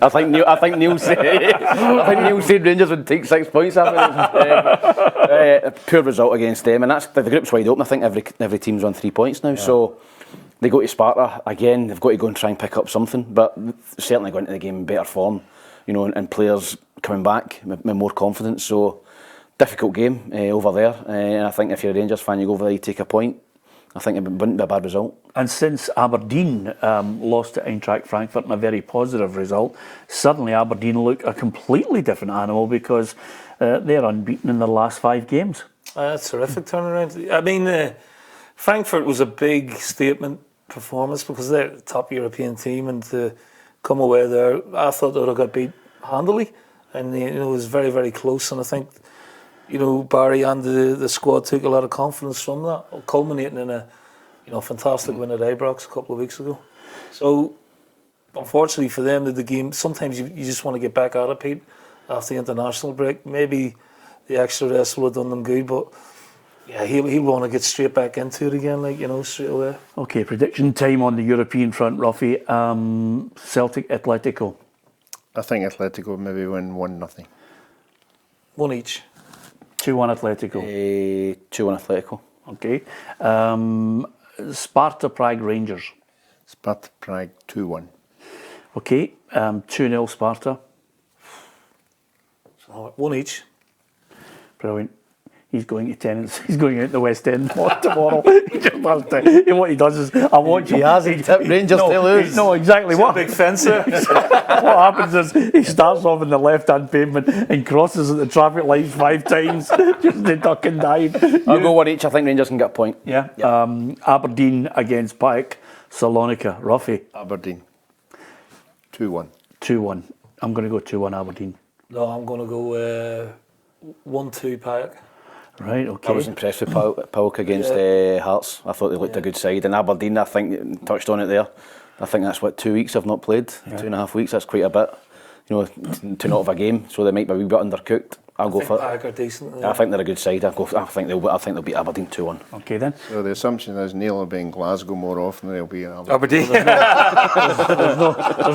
I think Neil said Rangers would take 6 points after poor result against them, and that's the group's wide open. I think every team's on 3 points now, yeah. So they go to Sparta again. They've got to go and try and pick up something, but certainly going into the game in better form, and players coming back with more confidence. So difficult game over there, and I think if you're a Rangers fan, you go over there, you take a point. I think it wouldn't be a bad result. And since Aberdeen lost to Eintracht Frankfurt in a very positive result, suddenly Aberdeen look a completely different animal, because they're unbeaten in their last 5 games. That's a terrific turnaround. I mean, Frankfurt was a big statement performance, because they're the top European team, and to come away there, I thought they would have got beat handily, and it was very, very close. And I think Barry and the squad took a lot of confidence from that, culminating in a fantastic win at Ibrox a couple of weeks ago. So, unfortunately for them, the game, sometimes you just want to get back at it, Pete, after the international break. Maybe the extra rest will have done them good, but yeah, he'll want to get straight back into it again, straight away. Okay, prediction time on the European front, Ruffy. Celtic, Athletico. I think Athletico maybe win 1-0. 1 each. 2-1 Athletico. 2-1 Athletico. Okay. Sparta Prague Rangers. Sparta Prague 2-1. Okay. 2-0 Sparta. So 1 each. Brilliant. he's going to tenants. He's going out the West End tomorrow. He just has to, what he does is, I watch him. He has tipped Rangers to lose. No, exactly. What Big fencer. what happens is he starts off in the left-hand pavement and crosses at the traffic lights 5 times just to duck and dive. I'll go one each. I think Rangers can get a point. Yeah. Aberdeen against PAOK, Salonika. Ruffy. Aberdeen. 2-1. 2-1. I'm going to go 2-1 Aberdeen. No, I'm going to go 1-2 PAOK. Right, okay. I was impressed with PAOK against Hearts. I thought they looked a good side. And Aberdeen, I think, touched on it there. I think that's 2 weeks I've not played. 2.5 weeks, that's quite a bit. You know, to not have a game, so they might be a wee bit undercooked. I'll go for PAOK are decent. I think they're a good side. I think they'll beat Aberdeen 2-1. Okay then. So the assumption is Neil will be in Glasgow more often than he'll be in Aberdeen. There's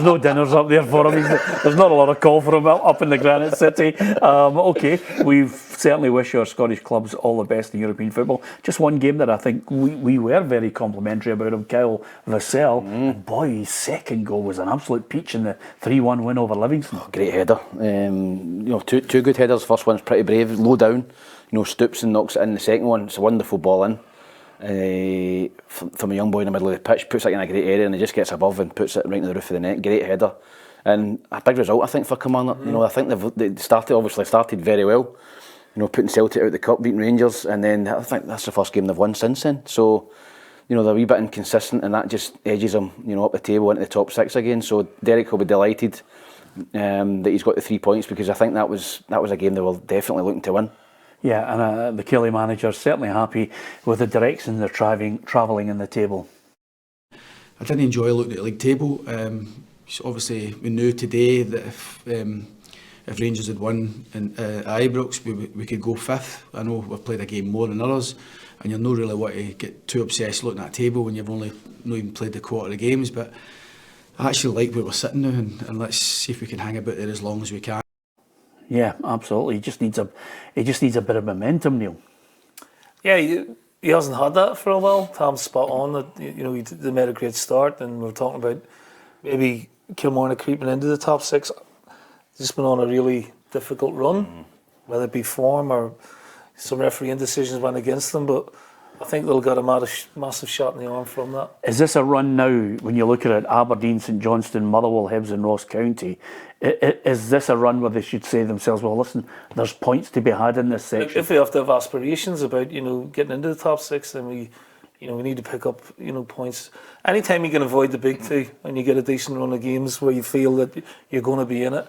no dinners up there for him. There's not a lot of call for him up in the Granite City. Okay, we certainly wish our Scottish clubs all the best in European football. Just one game that I think we were very complimentary about him, Kyle Vassell. Boy, his second goal was an absolute peach in the 3-1 win over Livingston. Great header. Two good headers. First one's pretty brave, low down. Stoops and knocks it in. The second one, it's a wonderful ball in. From a young boy in the middle of the pitch, puts it in a great area and he just gets above and puts it right in the roof of the net. Great header. And a big result, I think, for Kilmarnock. I think they started very well. Putting Celtic out the cup, beating Rangers, and then I think that's the first game they've won since then. So, they're a wee bit inconsistent, and that just edges them, up the table into the top 6 again. So Derek will be delighted that he's got the 3 points, because I think that was a game they were definitely looking to win. Yeah, and the Kelly manager certainly happy with the direction they're travelling in the table. I didn't enjoy looking at the league table. Obviously, we knew today that if Rangers had won at Ibrox, we could go 5th. I know we've played a game more than others, and you're not really want to get too obsessed looking at the table when you've only not even played the quarter of games. But I actually like where we're sitting now, and let's see if we can hang about there as long as we can. Yeah, absolutely. He just needs a bit of momentum, Neil. Yeah, he hasn't had that for a while. Tom's spot on that. They made a great start, and we're talking about maybe Kilmarnock creeping into the top 6. Just been on a really difficult run, whether it be form or some referee indecisions went against them, but I think they'll get a massive shot in the arm from that. Is this a run now, when you look at it, Aberdeen, St Johnstone, Motherwell, Hibs and Ross County, is this a run where they should say to themselves, well listen, there's points to be had in this section? If we have to have aspirations about getting into the top 6, then we need to pick up points. Anytime you can avoid the big 2 and you get a decent run of games where you feel that you're going to be in it,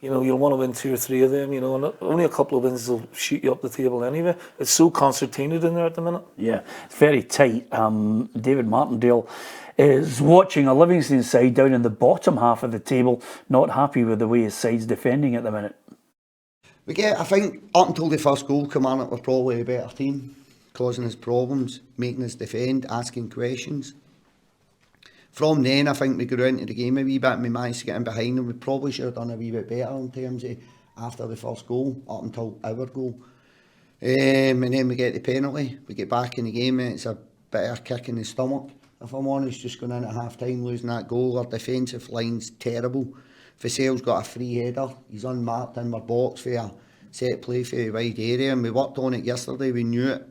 you'll want to win 2 or 3 of them, and only a couple of wins will shoot you up the table anyway. It's so concertinaed in there at the minute. Yeah, it's very tight. David Martindale is watching a Livingston side down in the bottom half of the table, not happy with the way his side's defending at the minute. I think up until the first goal, Kilmarnock were probably a better team, causing us problems, making us defend, asking questions. From then, I think we got into the game a wee bit and we managed to get in behind them. We probably should have done a wee bit better in terms of after the first goal, up until our goal. And then we get the penalty, we get back in the game and it's a better kick in the stomach. If I'm honest, just going in at half-time, losing that goal, our defensive line's terrible. Vassell's got a free header, he's unmarked in our box for a set play for a wide area, and we worked on it yesterday, we knew it.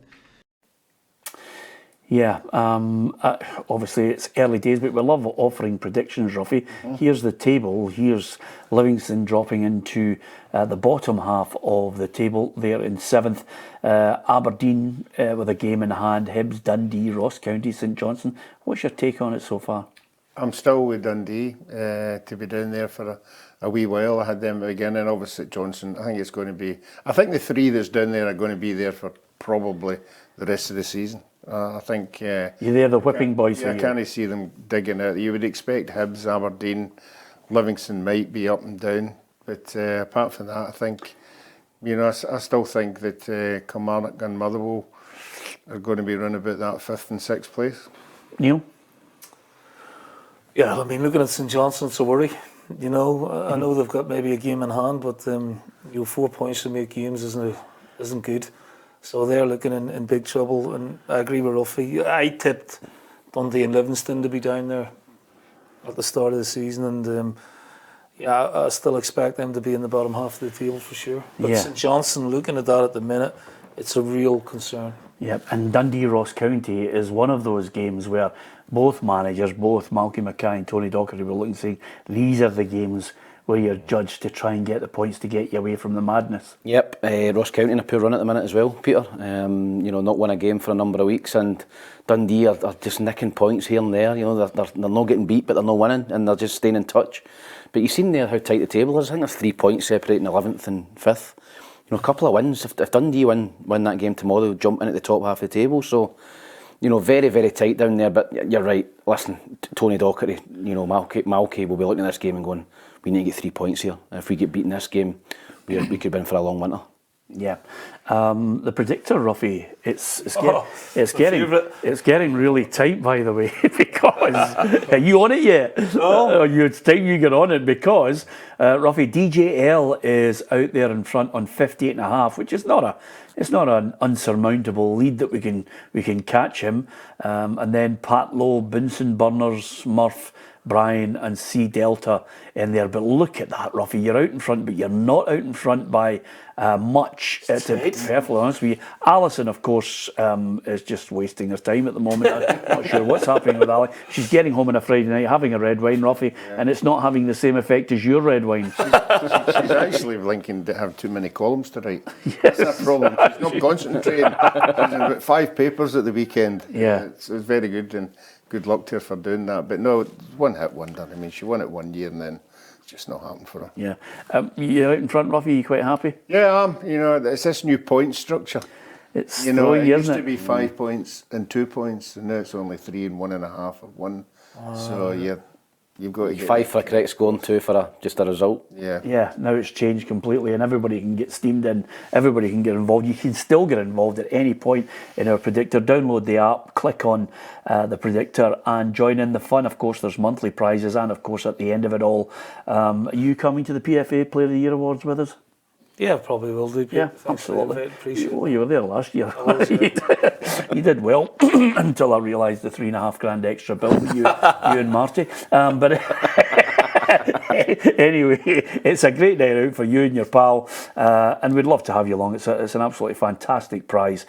Yeah, obviously it's early days, but we love offering predictions, Ruffy. Here's the table. Here's Livingston dropping into the bottom half of the table there in 7th. Aberdeen with a game in hand. Hibs, Dundee, Ross County, St Johnstone. What's your take on it so far? I'm still with Dundee to be down there for a wee while. I had them at the beginning, obviously at Johnson. I think it's going to be... I think the 3 that's down there are going to be there for probably the rest of the season. I think... You're there, the whipping boys. Yeah, I can't see them digging out. You would expect Hibs, Aberdeen, Livingston might be up and down. But apart from that, I think... I still think that Kilmarnock and Motherwell are going to be running about that 5th and 6th place. Neil? Yeah, looking at St Johnstone, it's a worry. I know they've got maybe a game in hand, but 4 points from 8 games isn't good. So they're looking in big trouble, and I agree with Ruffy. I tipped Dundee and Livingston to be down there at the start of the season, and I still expect them to be in the bottom half of the table for sure. But St Johnstone, looking at that at the minute, it's a real concern. Yep, and Dundee Ross County is one of those games where both managers, both Malky Mackay and Tony Docherty, were looking saying these are the games where you're judged to try and get the points to get you away from the madness. Yep, Ross County in a poor run at the minute as well, Peter. Not won a game for a number of weeks, and Dundee are just nicking points here and there. They're not getting beat, but they're not winning, and they're just staying in touch. But you've seen there how tight the table is. I think there's 3 points separating 11th and 5th. A couple of wins. If Dundee win that game tomorrow, they'll jump into the top half of the table. So, very, very tight down there. But you're right. Listen, Tony Docherty, Malky will be looking at this game and going, we need to get 3 points here. If we get beaten this game, we could be in for a long winter. Yeah, the predictor, Ruffy, it's getting really tight, by the way, because are you on it yet? No. It's time you get on it, because Ruffy, DJL is out there in front on 58.5, which is not an unsurmountable lead that we can catch him, and then Pat Lowe, Bunsen Burners, Murph, Brian and C Delta in there. But look at that, Ruffy. You're out in front, but you're not out in front by much. To be perfectly honest with you, Alison, of course, is just wasting her time at the moment. I'm not sure what's happening with Ali. She's getting home on a Friday night, having a red wine, Ruffy, and it's not having the same effect as your red wine. She's actually linking to have too many columns to write. Yes. That's a problem. She's not concentrating. She's about 5 papers at the weekend. Yeah. It's very good, and good luck to her for doing that. But no, one hit wonder. I mean, she won it 1 year and then it's just not happened for her. Yeah. You're out in front, Ruffy. You quite happy? Yeah, it's this new point structure. It's it used to be 5 points and 2 points, and now it's only 3 and 1.5 of one. So you've got to get 5 for a correct score and 2 for just a result. Yeah, now it's changed completely, and everybody can get steamed in, everybody can get involved. You can still get involved at any point in our predictor. Download the app, click on the predictor and join in the fun. Of course, there's monthly prizes, and of course at the end of it all, are you coming to the PFA Player of the Year Awards with us? Yeah, probably will do. Yeah, Thanks absolutely. Appreciate it. Well, you were there last year. You did well until I realised the $3.5 extra bill with you and Marty. But anyway, it's a great night out for you and your pal, and we'd love to have you along. It's an absolutely fantastic prize,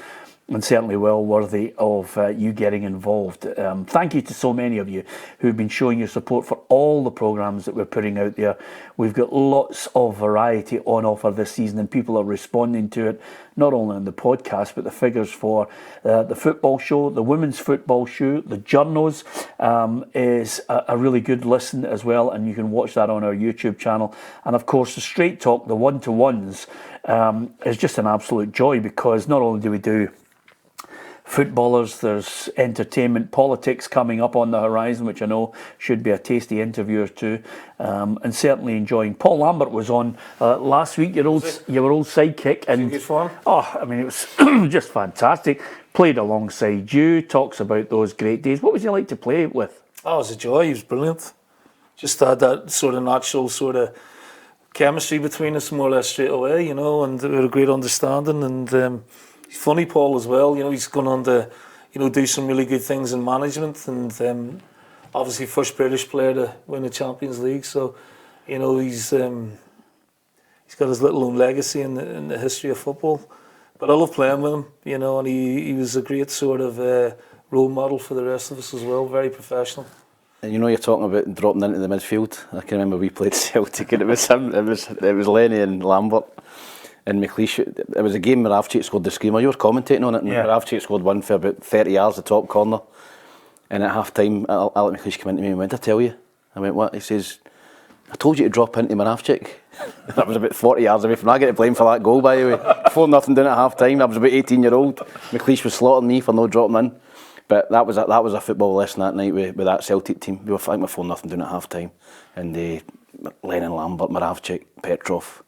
and certainly well worthy of you getting involved. Thank you to so many of you who've been showing your support for all the programmes that we're putting out there. We've got lots of variety on offer this season, and people are responding to it, not only on the podcast, but the figures for the football show, the women's football show, the journos is a really good listen as well, and you can watch that on our YouTube channel. And of course, the Straight Talk, the one-to-ones, is just an absolute joy, because not only do we do footballers, there's entertainment, politics coming up on the horizon, which I know should be a tasty interview or two, and certainly enjoying. Paul Lambert was on last week, your old sidekick, and good fun. I mean, it was just fantastic. Played alongside you, talks about those great days. What was he like to play with? Oh, it was a joy. He was brilliant. Just had that sort of natural sort of chemistry between us more or less straight away, and we had a great understanding. And he's funny, Paul, as well. He's gone on to, do some really good things in management, and obviously first British player to win the Champions League. So, he's got his little own legacy in the history of football. But I love playing with him, and he was a great sort of role model for the rest of us as well. Very professional. And you're talking about dropping into the midfield. I can remember we played Celtic, and it was him. It was Lennon and Lambert. And McLeish, it was a game where Amputee scored the screamer. You were commentating on it, and Amputee scored one for about 30 yards, the top corner. And at half time, Alec McLeish came into me and went, "I tell you." I went, "What?" He says, "I told you to drop into Moravchik." That was about 40 yards away from me. I get to blame for that goal, by the way. 4-0 down at half time. I was about 18-year-old. McLeish was slaughtering me for no dropping in. But that was a football lesson that night with that Celtic team. We were fighting with 4-0 down at half time. And Lennon, Lambert, Moravchik, Petrov.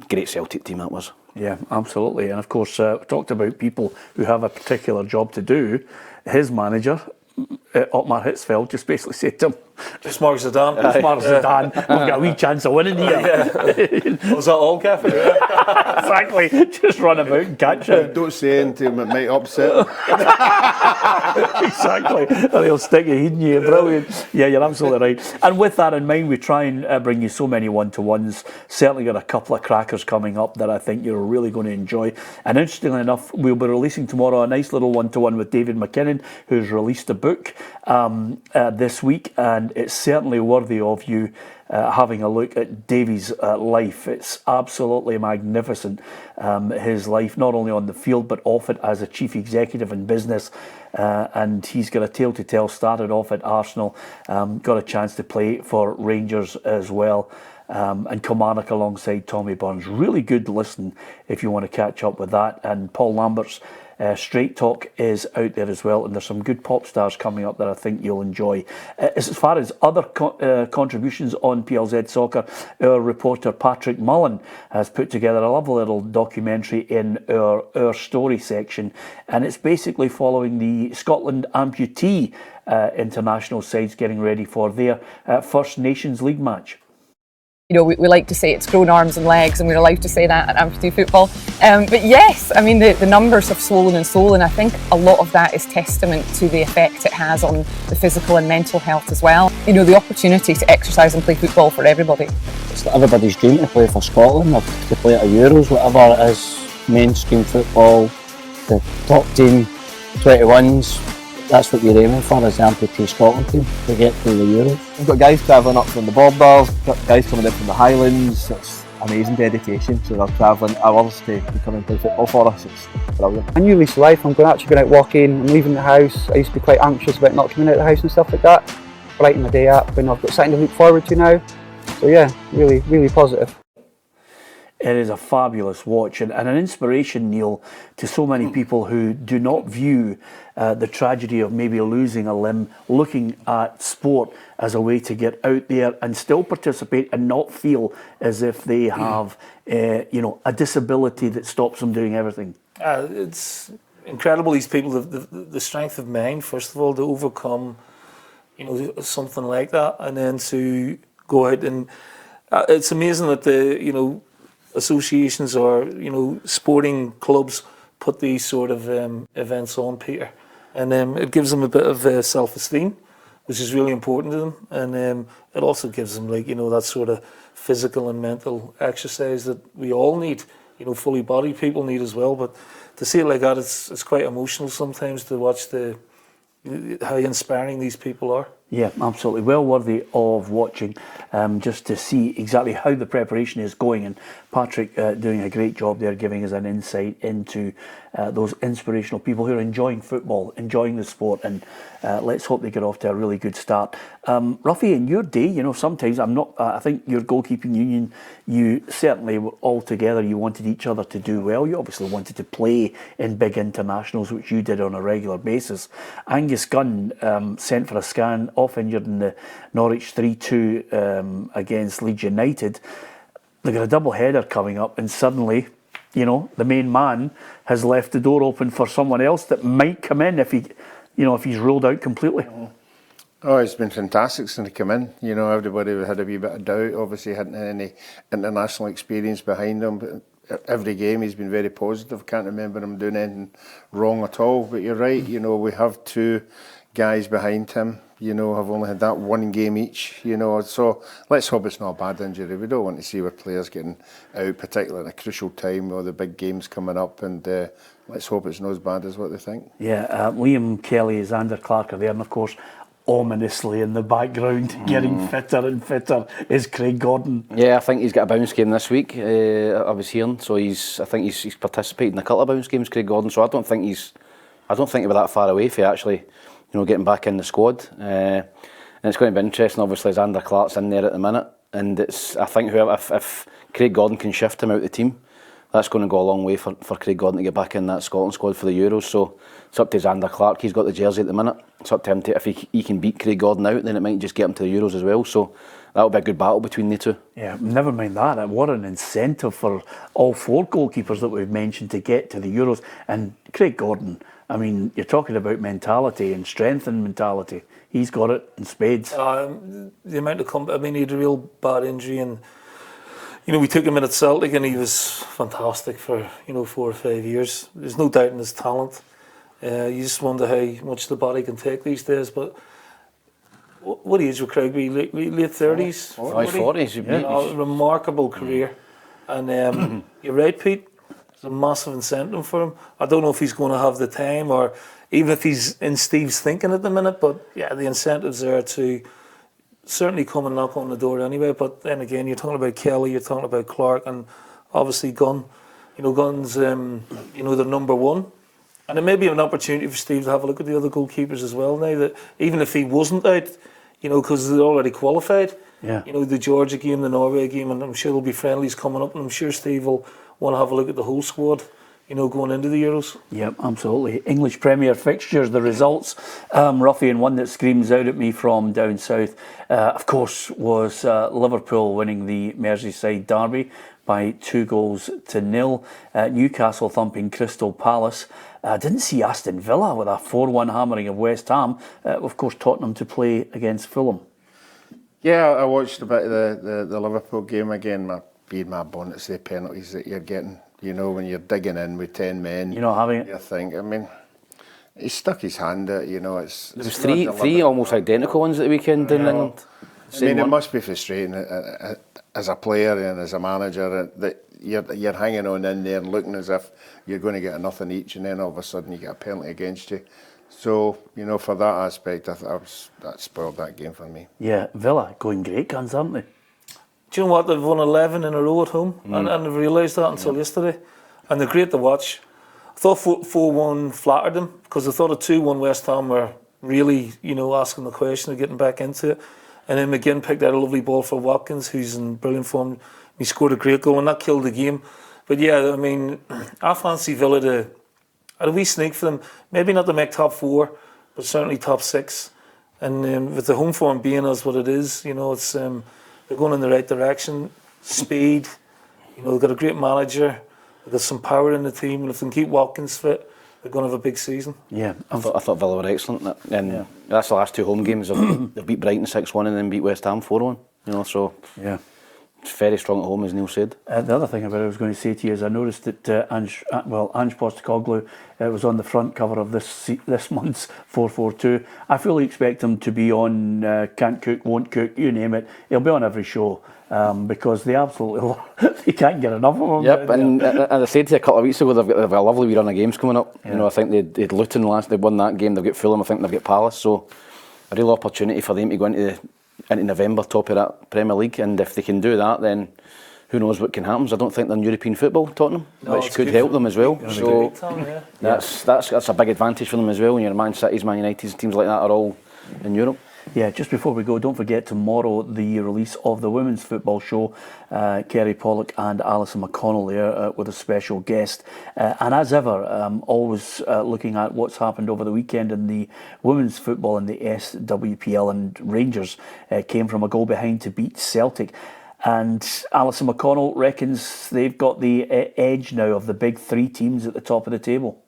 Great Celtic team that was. Yeah, absolutely. And of course, talked about people who have a particular job to do. His manager, Otmar Hitzfeld, just basically said to him, Just Mark Zidane. Just Mark Zidane. We've got a wee chance of winning here. Was that all, Cafe? Exactly. Just run about and catch it. Don't say anything, it might upset him. Exactly. Or he'll stick your head in you. Brilliant. Yeah, you're absolutely right. And with that in mind, we try and bring you so many one-to-ones. Certainly got a couple of crackers coming up that I think you're really going to enjoy. And interestingly enough, we'll be releasing tomorrow a nice little one-to-one with David McKinnon, who's released a book this week, and it's certainly worthy of you having a look at Davy's life. It's absolutely magnificent, his life, not only on the field but off it as a chief executive in business, and he's got a tale to tell. Started off at Arsenal, got a chance to play for Rangers as well, and Kilmarnock alongside Tommy Burns. Really good listen if you want to catch up with that. And Paul Lambert's Straight Talk is out there as well, and there's some good pop stars coming up that I think you'll enjoy. As far as other contributions on PLZ Soccer, our reporter Patrick Mullen has put together a lovely little documentary in our story section, and it's basically following the Scotland Amputee international sides getting ready for their First Nations League match. You know, we like to say it's grown arms and legs, and we're allowed to say that at amputee football. But yes, I mean, the numbers have swollen and swollen. I think a lot of that is testament to the effect it has on the physical and mental health as well. You know, the opportunity to exercise and play football for everybody. It's everybody's dream to play for Scotland, or to play at a Euros, whatever it is, mainstream football, the top team, 21s. That's what you're aiming for as the Amputee Scotland team, to get to the Euros. We've got guys travelling up from the Borders, got guys coming in from the Highlands. It's amazing dedication, so they're travelling hours to come and play football for us. It's brilliant. A new lease of life. I'm actually going out walking, I'm leaving the house. I used to be quite anxious about not coming out of the house and stuff like that. Brighten my day up, and I've got something to look forward to now. So yeah, really, really positive. It is a fabulous watch and an inspiration, Neil, to so many people who do not view the tragedy of maybe losing a limb, looking at sport as a way to get out there and still participate and not feel as if they have, a disability that stops them doing everything. It's incredible, these people, the strength of mind, first of all, to overcome, something like that, and then to go out and it's amazing that the, associations or sporting clubs put these sort of events on, Peter, and it gives them a bit of self-esteem, which is really important to them, and it also gives them that sort of physical and mental exercise that we all need, fully bodied people need as well. But to see it like that, it's quite emotional sometimes to watch how inspiring these people are. Yeah, absolutely. Well worthy of watching, just to see exactly how the preparation is going. And Patrick doing a great job there, giving us an insight into those inspirational people who are enjoying football, enjoying the sport, and let's hope they get off to a really good start. Ruffy, in your day, sometimes I think your goalkeeping union, you certainly were all together, you wanted each other to do well. You obviously wanted to play in big internationals, which you did on a regular basis. Angus Gunn sent for a scan, off injured in the Norwich 3-2 against Leeds United. They got a double header coming up, and suddenly, the main man has left the door open for someone else that might come in if he's ruled out completely. Oh, it's been fantastic since he came in. Everybody had a wee bit of doubt. Obviously, he hadn't any international experience behind him. But every game he's been very positive. Can't remember him doing anything wrong at all. But you're right. We have two guys behind him. Have only had that one game each. So let's hope it's not a bad injury. We don't want to see our players getting out, particularly at a crucial time, or the big games coming up. And let's hope it's not as bad as what they think. Yeah, Liam Kelly, Xander Clark are there, and of course, ominously in the background, getting fitter and fitter, is Craig Gordon. Yeah, I think he's got a bounce game this week. I was hearing, so I think he's participated in a couple of bounce games, Craig Gordon. So I don't think he'll be that far away from actually, getting back in the squad. And it's going to be interesting. Obviously, Xander Clark's in there at the minute, and I think if Craig Gordon can shift him out the team, that's going to go a long way for Craig Gordon to get back in that Scotland squad for the Euros. So it's up to Xander Clark. He's got the jersey at the minute. It's up to him if he can beat Craig Gordon out, then it might just get him to the Euros as well. So that'll be a good battle between the two. Yeah, never mind that. What an incentive for all four goalkeepers that we've mentioned to get to the Euros. And Craig Gordon, I mean, you're talking about mentality and strength and mentality. He's got it in spades. The amount of I mean, he had a real bad injury, and we took him in at Celtic, and he was fantastic for 4 or 5 years. There's no doubt in his talent. You just wonder how much the body can take these days. But what age was Craigbee? Late 30s? 40s. Remarkable career. And you're right, Pete. There's a massive incentive for him. I don't know if he's going to have the time, or even if he's in Steve's thinking at the minute. But yeah, the incentive's there to certainly come and knock on the door anyway. But then again, you're talking about Kelly, you're talking about Clark, and obviously Gunn. Gunn's the number one. And it may be an opportunity for Steve to have a look at the other goalkeepers as well now, that even if he wasn't out, because they're already qualified. Yeah. The Georgia game, the Norway game, and I'm sure there'll be friendlies coming up, and I'm sure Steve will want to have a look at the whole squad, going into the Euros. Yep, absolutely. English Premier fixtures, the results, Ruffy, and one that screams out at me from down south, of course, was Liverpool winning the Merseyside derby by 2-0. Newcastle thumping Crystal Palace. Didn't see Aston Villa with a 4-1 hammering of West Ham. Of course, Tottenham to play against Fulham. Yeah, I watched a bit of the Liverpool game again. Being my bonnets, the penalties that you're getting, when you're digging in with 10 men. You're not having it? You think, I mean, he stuck his hand out, it's... There was three almost identical ones at the weekend in England. It must be frustrating as a player and as a manager that you're hanging on in there and looking as if you're going to get a nothing each, and then all of a sudden you get a penalty against you. So, for that aspect, that spoiled that game for me. Yeah, Villa going great guns, aren't they? Do you know what? They've won 11 in a row at home, and they've realised that until yesterday. And they're great to watch. I thought 4-1 flattered them, because I thought a 2-1 West Ham were really, asking the question of getting back into it. And then McGinn picked out a lovely ball for Watkins, who's in brilliant form. He scored a great goal, and that killed the game. But yeah, I mean, I fancy Villa to a wee sneak for them. Maybe not to make top 4, but certainly top 6. And with the home form being as what it is, it's they're going in the right direction. Speed, they've got a great manager. They've got some power in the team, and if they can keep Watkins fit, they're going to have a big season. Yeah, I thought Villa were excellent, and that's the last 2 home games. They've beat Brighton 6-1 and then beat West Ham 4-1. So yeah, it's very strong at home, as Neil said. The other thing about it I was going to say to you is I noticed that Ange Postecoglou was on the front cover of this month's 442. I fully expect him to be on Can't Cook, Won't Cook, you name it. He'll be on every show. Because they absolutely they can't get enough of him. Yep, and I said to you a couple of weeks ago, they've got a lovely wee run of games coming up. I think they'd Luton last, they won that game. They've got Fulham, I think they've got Palace. So a real opportunity for them to go into November, top of that Premier League. And if they can do that, then who knows what can happen. So I don't think they're in European football, Tottenham, which could help them as well. So that's a big advantage for them as well. When your Man City's, Man United's, teams like that are all in Europe. Yeah, just before we go, don't forget tomorrow the release of the Women's Football Show. Kerry Pollock and Alison McConnell there with a special guest. And as ever, always looking at what's happened over the weekend in the women's football in the SWPL, and Rangers came from a goal behind to beat Celtic. And Alison McConnell reckons they've got the edge now of the big 3 teams at the top of the table.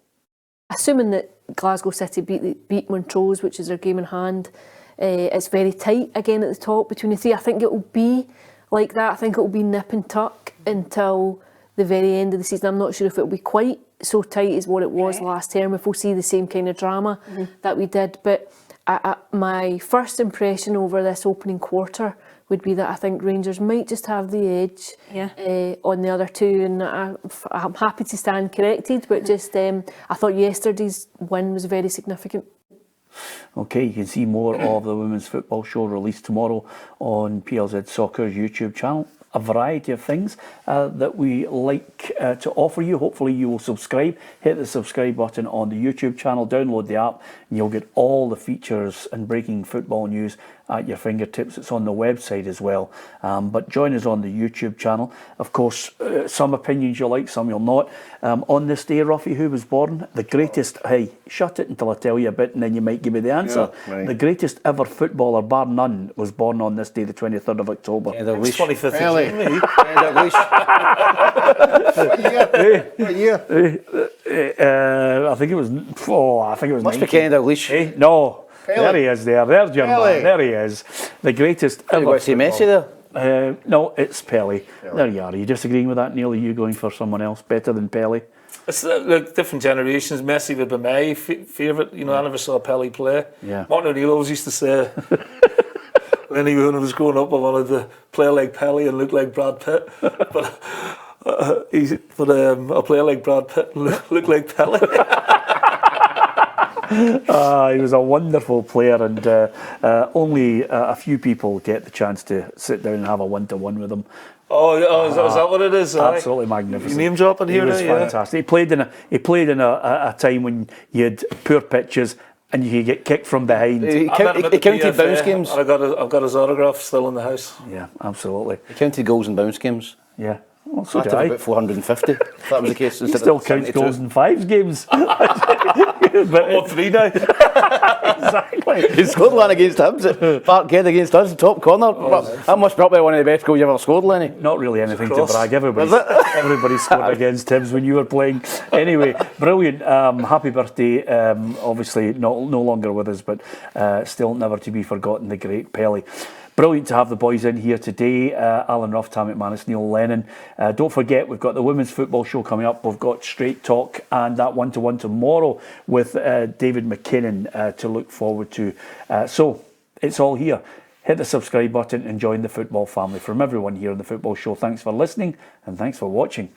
Assuming that Glasgow City beat Montrose, which is their game in hand, it's very tight again at the top between the 3. I think it will be like that. I think it will be nip and tuck until the very end of the season. I'm not sure if it will be quite so tight as what it was last term, if we'll see the same kind of drama that we did. But my first impression over this opening quarter would be that I think Rangers might just have the edge on the other 2, and I'm happy to stand corrected, but just I thought yesterday's win was very significant. Okay, you can see more of the Women's Football Show released tomorrow on PLZ Soccer's YouTube channel. A variety of things that we like to offer you. Hopefully you will subscribe. Hit the subscribe button on the YouTube channel, download the app, and you'll get all the features and breaking football news at your fingertips. It's on the website as well. But join us on the YouTube channel. Of course, some opinions you'll like, some you'll not. On this day, Ruffy, who was born? The greatest, hey, shut it until I tell you a bit and then you might give me the answer. Yeah, right. The greatest ever footballer, bar none, was born on this day, the 23rd of October. Yeah, the wish. 25th of me. What year? I think it was. I think it was. Must be Kenny Dalglish. No. Pele. There he is. There's your man. There he is. The greatest ever. You got to say Messi there. No, it's Pele. There you are. Are you disagreeing with that, Neil? Are you going for someone else better than Pele? It's look, different generations. Messi would be my favourite. You know, I never saw Pele play. Yeah. Martin O'Neill always used to say, when I was growing up, I wanted to play like Pele and look like Brad Pitt. But a player like Brad Pitt look like Pele. He was a wonderful player, and only a few people get the chance to sit down and have a one-to-one with him. Is that what it is? Absolutely magnificent. You name dropping here. He was fantastic. He played in a time when you had poor pitches and you could get kicked from behind. He counted bounce games. I've got his autograph still in the house. Yeah, absolutely. He counted goals and bounce games. Yeah. Well, so I did had I. about 450. If that was the case. He still counts goals in 5 games. But 3 now. Exactly. He scored one against Hibs at Parkhead against us, top corner. That must probably be one of the best goals you ever scored, Lenny. Not really anything to brag. Everybody scored against Hibs when you were playing. Anyway, brilliant. Happy birthday. Obviously no longer with us, but still never to be forgotten, the great Pele. Brilliant to have the boys in here today. Alan Ruff, Tam McManus, Neil Lennon. Don't forget, we've got the Women's Football Show coming up. We've got Straight Talk and that one-to-one tomorrow with David McKinnon to look forward to. So, it's all here. Hit the subscribe button and join the football family. From everyone here on the Football Show, thanks for listening and thanks for watching.